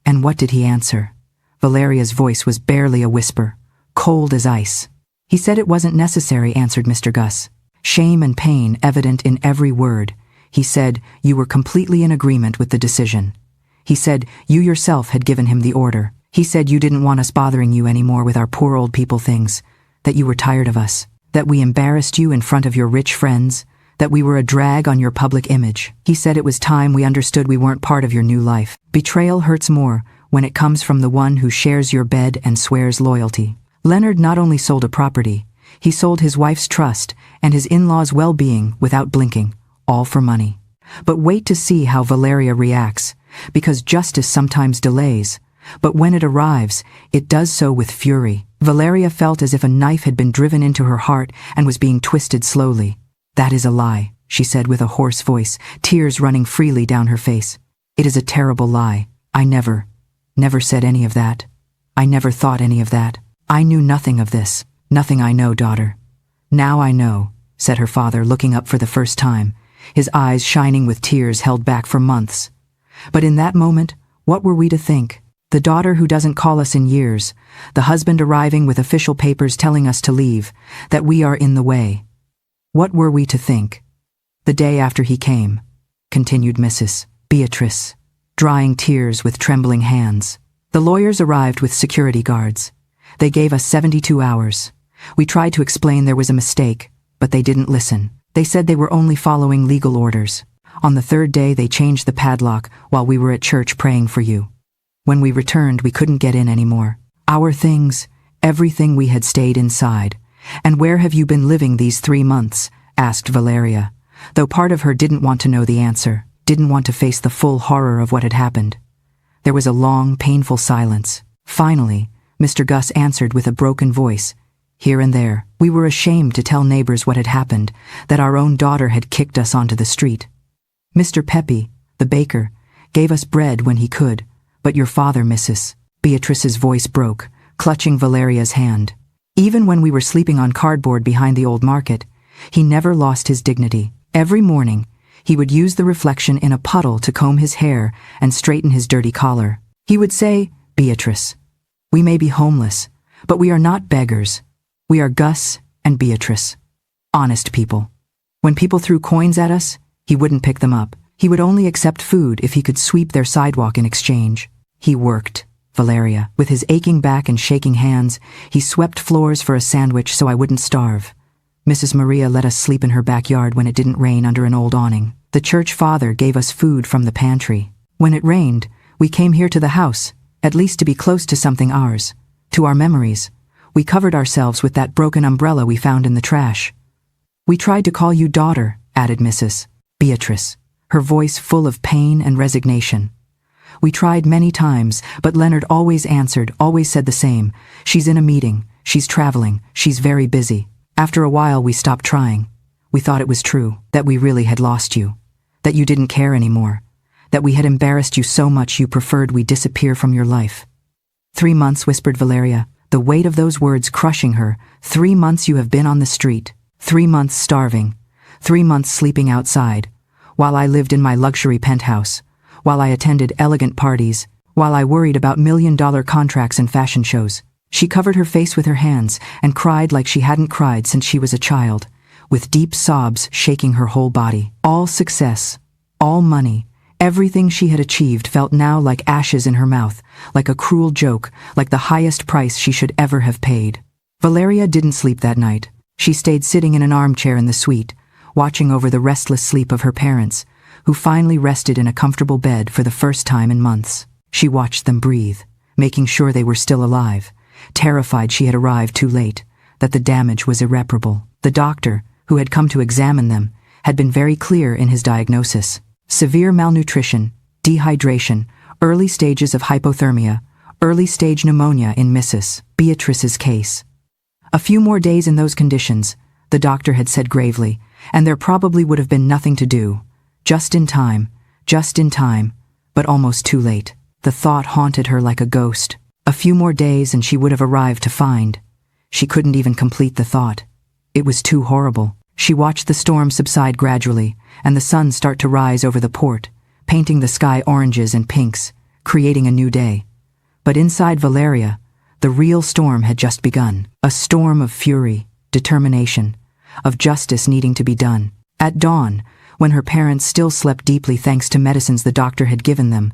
And what did he answer?" Valeria's voice was barely a whisper, cold as ice. "He said it wasn't necessary," answered Mr. Gus, shame and pain evident in every word. "He said you were completely in agreement with the decision. He said you yourself had given him the order. He said you didn't want us bothering you anymore with our poor old people things, that you were tired of us, that we embarrassed you in front of your rich friends, that we were a drag on your public image. He said it was time we understood we weren't part of your new life. Betrayal hurts more when it comes from the one who shares your bed and swears loyalty. Leonard not only sold a property, he sold his wife's trust and his in-laws' well-being without blinking, all for money. But wait to see how Valeria reacts, because justice sometimes delays, but when it arrives, it does so with fury. Valeria felt as if a knife had been driven into her heart and was being twisted slowly. "That is a lie," she said with a hoarse voice, tears running freely down her face. "It is a terrible lie. I never said any of that. I never thought any of that. I knew nothing of this. Nothing I know, daughter." "Now I know," said her father, looking up for the first time, his eyes shining with tears held back for months. But in that moment, what were we to think? The daughter who doesn't call us in years, the husband arriving with official papers telling us to leave, that we are in the way. What were we to think? "The day after he came," continued Mrs. Beatrice, drying tears with trembling hands. "The lawyers arrived with security guards. They gave us 72 hours. We tried to explain there was a mistake, but they didn't listen. They said they were only following legal orders. On the third day they changed the padlock while we were at church praying for you. When we returned, we couldn't get in anymore. Our things, everything we had stayed inside. And where have you been living these 3 months?" asked Valeria, though part of her didn't want to know the answer, didn't want to face the full horror of what had happened. There was a long, painful silence. Finally, Mr. Gus answered with a broken voice. "Here and there. We were ashamed to tell neighbors what had happened, that our own daughter had kicked us onto the street. Mr. Pepe, the baker, gave us bread when he could, but your father, Mrs. Beatrice's voice broke, clutching Valeria's hand. Even when we were sleeping on cardboard behind the old market, he never lost his dignity. Every morning, he would use the reflection in a puddle to comb his hair and straighten his dirty collar. He would say, 'Beatrice, we may be homeless, but we are not beggars. We are Gus and Beatrice. Honest people.' When people threw coins at us, he wouldn't pick them up. He would only accept food if he could sweep their sidewalk in exchange. He worked, Valeria. With his aching back and shaking hands, he swept floors for a sandwich so I wouldn't starve. Mrs. Maria let us sleep in her backyard when it didn't rain under an old awning. The church father gave us food from the pantry. When it rained, we came here to the house, at least to be close to something ours, to our memories. We covered ourselves with that broken umbrella we found in the trash. We tried to call you daughter," added Mrs. Beatrice, her voice full of pain and resignation. "We tried many times, but Leonard always answered, always said the same. 'She's in a meeting, she's traveling, she's very busy.' After a while we stopped trying. We thought it was true, that we really had lost you, that you didn't care anymore, that we had embarrassed you so much you preferred we disappear from your life." 3 months, whispered Valeria, the weight of those words crushing her. 3 months you have been on the street. 3 months starving. 3 months sleeping outside, while I lived in my luxury penthouse, while I attended elegant parties, while I worried about $1,000,000 contracts and fashion shows. She covered her face with her hands and cried like she hadn't cried since she was a child, with deep sobs shaking her whole body. All success, all money, everything she had achieved felt now like ashes in her mouth, like a cruel joke, like the highest price she should ever have paid. Valeria didn't sleep that night. She stayed sitting in an armchair in the suite, watching over the restless sleep of her parents, who finally rested in a comfortable bed for the first time in months. She watched them breathe, making sure they were still alive, terrified she had arrived too late, that the damage was irreparable. The doctor, who had come to examine them, had been very clear in his diagnosis. Severe malnutrition, dehydration, early stages of hypothermia, early-stage pneumonia in Mrs. Beatrice's case. A few more days in those conditions, the doctor had said gravely, and there probably would have been nothing to do. Just in time, but almost too late. The thought haunted her like a ghost. A few more days and she would have arrived to find. She couldn't even complete the thought. It was too horrible. She watched the storm subside gradually, and the sun start to rise over the port, painting the sky oranges and pinks, creating a new day. But inside Valeria, the real storm had just begun. A storm of fury, determination, of justice needing to be done. At dawn, when her parents still slept deeply thanks to medicines the doctor had given them,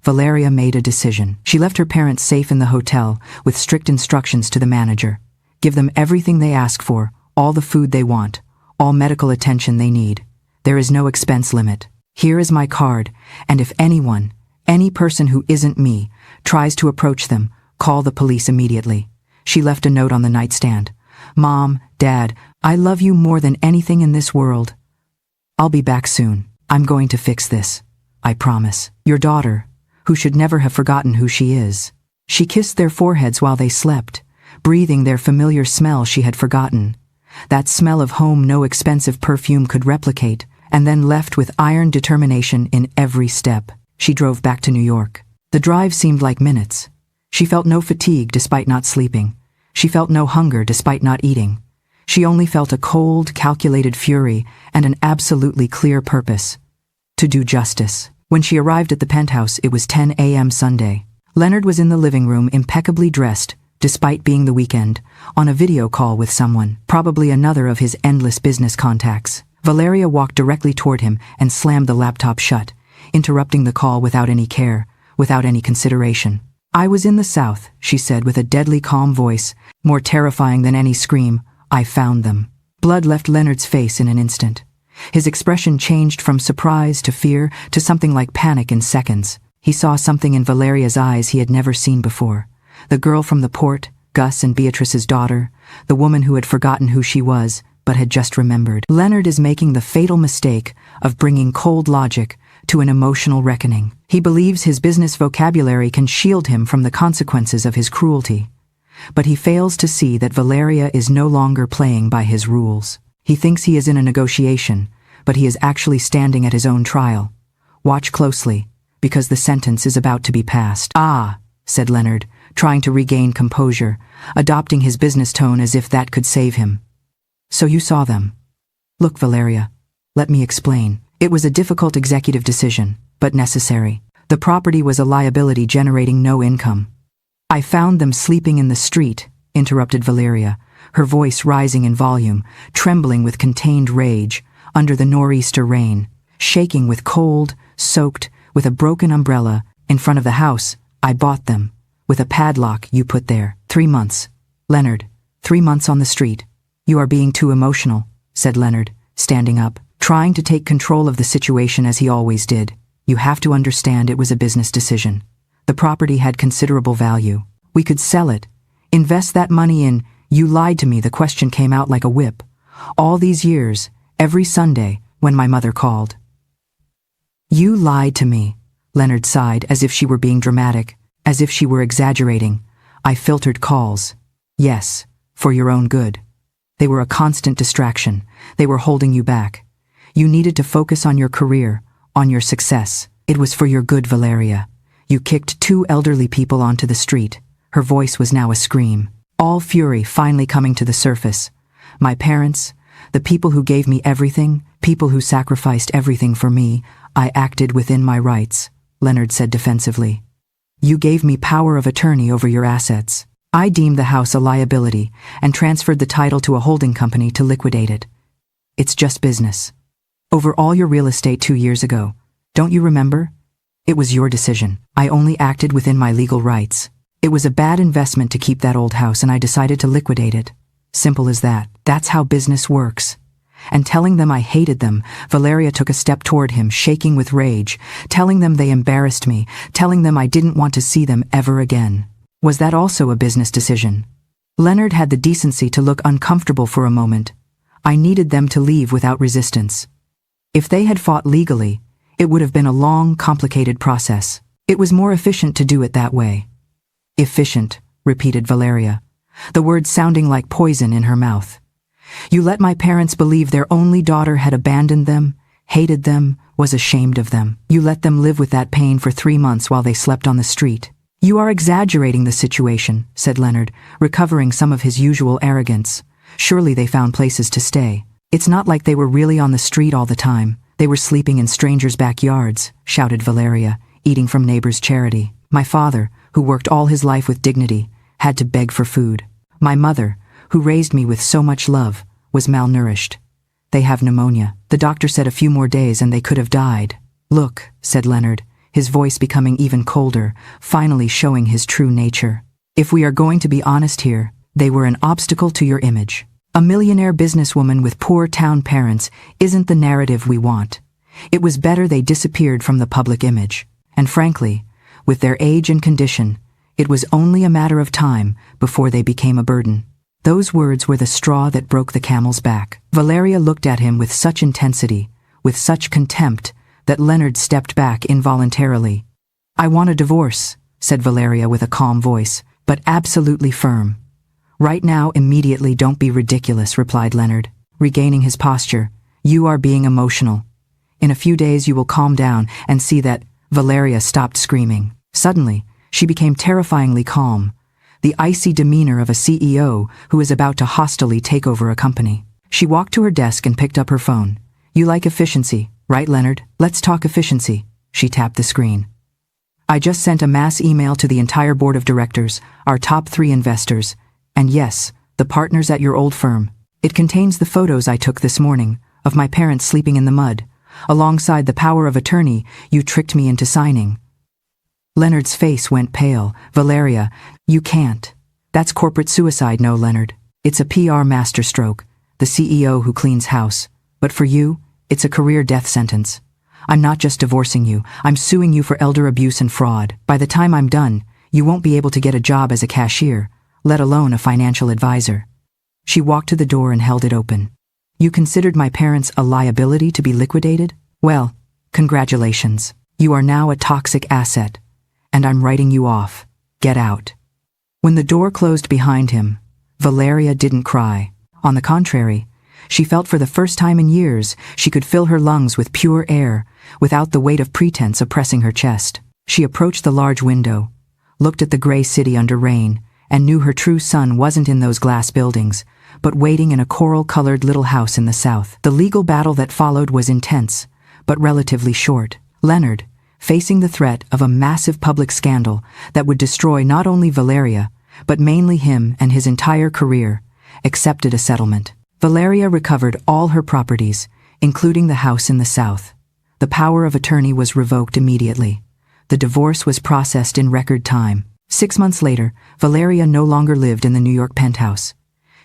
Valeria made a decision. She left her parents safe in the hotel with strict instructions to the manager. Give them everything they ask for, all the food they want, all medical attention they need. There is no expense limit. Here is my card, and if anyone, any person who isn't me, tries to approach them, call the police immediately. She left a note on the nightstand. "Mom, Dad, I love you more than anything in this world. I'll be back soon. I'm going to fix this. I promise. Your daughter, who should never have forgotten who she is." She kissed their foreheads while they slept, breathing their familiar smell she had forgotten. That smell of home no expensive perfume could replicate, and then left with iron determination in every step. She drove back to New York. The drive seemed like minutes. She felt no fatigue despite not sleeping. She felt no hunger despite not eating. She only felt a cold, calculated fury and an absolutely clear purpose: to do justice. When she arrived at the penthouse, it was 10 a.m. Sunday. Leonard was in the living room, impeccably dressed, despite being the weekend, on a video call with someone, probably another of his endless business contacts. Valeria walked directly toward him and slammed the laptop shut, interrupting the call without any care, without any consideration. "I was in the South," she said with a deadly calm voice, more terrifying than any scream. "I found them." Blood left Leonard's face in an instant. His expression changed from surprise to fear to something like panic in seconds. He saw something in Valeria's eyes he had never seen before. The girl from the port, Gus and Beatrice's daughter, the woman who had forgotten who she was, but had just remembered. Leonard is making the fatal mistake of bringing cold logic to an emotional reckoning. He believes his business vocabulary can shield him from the consequences of his cruelty. But he fails to see that Valeria is no longer playing by his rules. He thinks he is in a negotiation, but he is actually standing at his own trial. Watch closely, because the sentence is about to be passed. "Ah," said Leonard, trying to regain composure, adopting his business tone as if that could save him. "So you saw them." "Look, Valeria, let me explain. It was a difficult executive decision, but necessary. The property was a liability generating no income." "I found them sleeping in the street," interrupted Valeria, her voice rising in volume, trembling with contained rage, under the nor'easter rain, shaking with cold, soaked, with a broken umbrella, in front of the house. "I bought them, with a padlock you put there. 3 months. Leonard, 3 months on the street." "You are being too emotional," said Leonard, standing up, trying to take control of the situation as he always did. "You have to understand it was a business decision. The property had considerable value. We could sell it, invest that money in—" "You lied to me," the question came out like a whip. "All these years, every Sunday, when my mother called." "You lied to me," Leonard sighed, as if she were being dramatic, as if she were exaggerating. "I filtered calls. Yes, for your own good. They were a constant distraction. They were holding you back. You needed to focus on your career, on your success. It was for your good, Valeria. You kicked 2 elderly people onto the street." Her voice was now a scream, all fury finally coming to the surface. "My parents, the people who gave me everything, people who sacrificed everything for me, I acted within my rights," Leonard said defensively. "You gave me power of attorney over your assets. I deemed the house a liability and transferred the title to a holding company to liquidate it. It's just business. Over all your real estate 2 years ago. Don't you remember? It was your decision. I only acted within my legal rights. It was a bad investment to keep that old house, and I decided to liquidate it. Simple as that. That's how business works." And telling them I hated them, Valeria took a step toward him, shaking with rage, telling them they embarrassed me, telling them I didn't want to see them ever again. Was that also a business decision? Leonard had the decency to look uncomfortable for a moment. I needed them to leave without resistance. If they had fought legally, it would have been a long, complicated process. It was more efficient to do it that way. "Efficient," repeated Valeria, the words sounding like poison in her mouth. "You let my parents believe their only daughter had abandoned them, hated them, was ashamed of them. You let them live with that pain for 3 months while they slept on the street." "You are exaggerating the situation," said Leonard, recovering some of his usual arrogance. "Surely they found places to stay. It's not like they were really on the street all the time. They were sleeping in strangers' backyards," shouted Valeria, eating from neighbors' charity. "My father, who worked all his life with dignity, had to beg for food. My mother, who raised me with so much love, was malnourished. They have pneumonia. The doctor said a few more days and they could have died." "Look," said Leonard, his voice becoming even colder, finally showing his true nature. "If we are going to be honest here, they were an obstacle to your image. A millionaire businesswoman with poor town parents isn't the narrative we want. It was better they disappeared from the public image. And frankly, with their age and condition, It was only a matter of time before they became a burden. Those words were the straw that broke the camel's back. Valeria looked at him with such intensity, with such contempt, that Leonard stepped back involuntarily. "I want a divorce," said Valeria with a calm voice, but absolutely firm. "Right now, immediately, don't be ridiculous," replied Leonard, regaining his posture. "You are being emotional. In a few days you will calm down and see that—" Valeria stopped screaming. Suddenly, she became terrifyingly calm, the icy demeanor of a CEO who is about to hostilely take over a company. She walked to her desk and picked up her phone. "You like efficiency, right, Leonard? Let's talk efficiency." She tapped the screen. "I just sent a mass email to the entire board of directors, our top 3 investors, and yes, the partners at your old firm. It contains the photos I took this morning of my parents sleeping in the mud, alongside the power of attorney you tricked me into signing." Leonard's face went pale. "Valeria, you can't. That's corporate suicide." "No, Leonard. It's a PR masterstroke, the CEO who cleans house. But for you, it's a career death sentence. I'm not just divorcing you, I'm suing you for elder abuse and fraud. By the time I'm done, you won't be able to get a job as a cashier, let alone a financial advisor." She walked to the door and held it open. "You considered my parents a liability to be liquidated? Well, congratulations. You are now a toxic asset, and I'm writing you off. Get out." When the door closed behind him, Valeria didn't cry. On the contrary, she felt for the first time in years she could fill her lungs with pure air, without the weight of pretense oppressing her chest. She approached the large window, looked at the gray city under rain, and knew her true son wasn't in those glass buildings, but waiting in a coral-colored little house in the south. The legal battle that followed was intense, but relatively short. Leonard, facing the threat of a massive public scandal that would destroy not only Valeria, but mainly him and his entire career, accepted a settlement. Valeria recovered all her properties, including the house in the south. The power of attorney was revoked immediately. The divorce was processed in record time. 6 months later, Valeria no longer lived in the New York penthouse.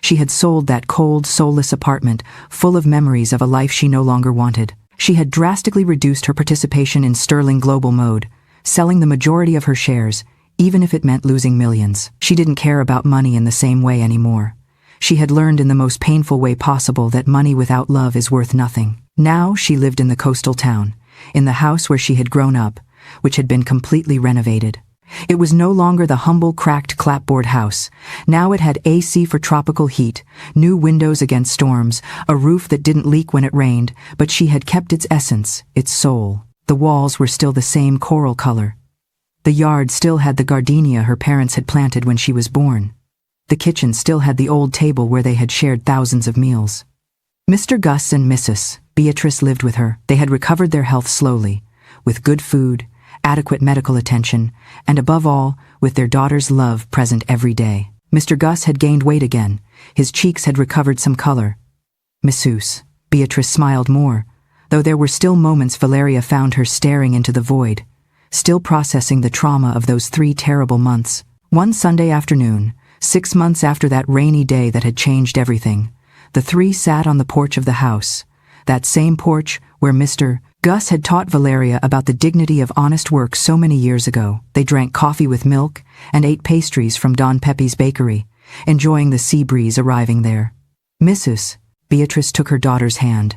She had sold that cold, soulless apartment, full of memories of a life she no longer wanted. She had drastically reduced her participation in Sterling Global Mode, selling the majority of her shares, even if it meant losing millions. She didn't care about money in the same way anymore. She had learned in the most painful way possible that money without love is worth nothing. Now she lived in the coastal town, in the house where she had grown up, which had been completely renovated. It was no longer the humble, cracked clapboard house. Now it had AC for tropical heat, new windows against storms, a roof that didn't leak when it rained, but she had kept its essence, its soul. The walls were still the same coral color. The yard still had the gardenia her parents had planted when she was born. The kitchen still had the old table where they had shared thousands of meals. Mr. Gus and Mrs. Beatrice lived with her. They had recovered their health slowly, with good food, adequate medical attention, and above all, with their daughter's love present every day. Mr. Gus had gained weight again. His cheeks had recovered some color. Mrs. Beatrice smiled more, though there were still moments Valeria found her staring into the void, still processing the trauma of those 3 terrible months. One Sunday afternoon, 6 months after that rainy day that had changed everything, the 3 sat on the porch of the house, that same porch where Mr. Gus had taught Valeria about the dignity of honest work so many years ago. They drank coffee with milk and ate pastries from Don Pepe's bakery, enjoying the sea breeze arriving there. Mrs. Beatrice took her daughter's hand.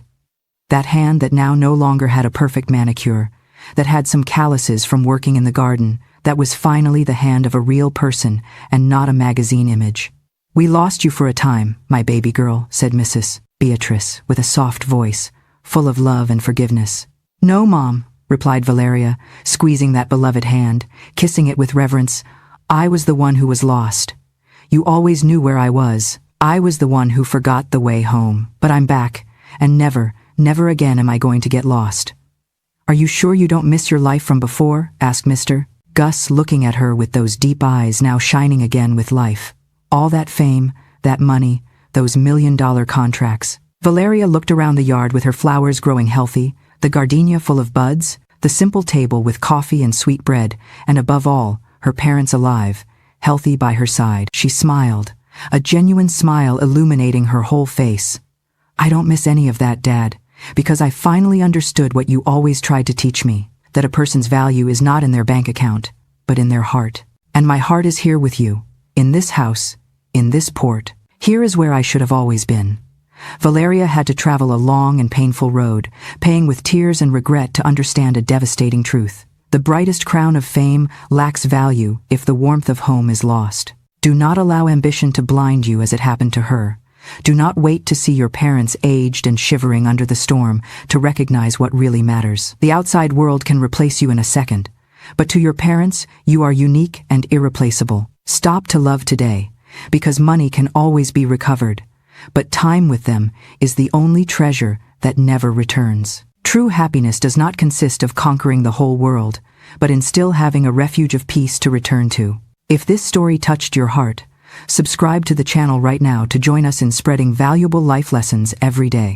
That hand that now no longer had a perfect manicure, that had some calluses from working in the garden, that was finally the hand of a real person and not a magazine image. "We lost you for a time, my baby girl," said Mrs. Beatrice with a soft voice, full of love and forgiveness. "No, Mom," replied Valeria, squeezing that beloved hand, kissing it with reverence. "I was the one who was lost. You always knew where I was. I was the one who forgot the way home. But I'm back, and never, never again am I going to get lost." "Are you sure you don't miss your life from before?" asked Mr. Gus, looking at her with those deep eyes now shining again with life. "All that fame, that money, those $1,000,000 contracts." Valeria looked around the yard with her flowers growing healthy, the gardenia full of buds, the simple table with coffee and sweet bread, and above all, her parents alive, healthy by her side. She smiled, a genuine smile illuminating her whole face. "I don't miss any of that, Dad, because I finally understood what you always tried to teach me, that a person's value is not in their bank account, but in their heart." And my heart is here with you, in this house, in this port. Here is where I should have always been. Valeria had to travel a long and painful road, paying with tears and regret to understand a devastating truth. The brightest crown of fame lacks value if the warmth of home is lost. Do not allow ambition to blind you as it happened to her. Do not wait to see your parents aged and shivering under the storm to recognize what really matters. The outside world can replace you in a second, but to your parents, you are unique and irreplaceable. Stop to love today, because money can always be recovered, but time with them is the only treasure that never returns. True happiness does not consist of conquering the whole world, but in still having a refuge of peace to return to. If this story touched your heart, subscribe to the channel right now to join us in spreading valuable life lessons every day.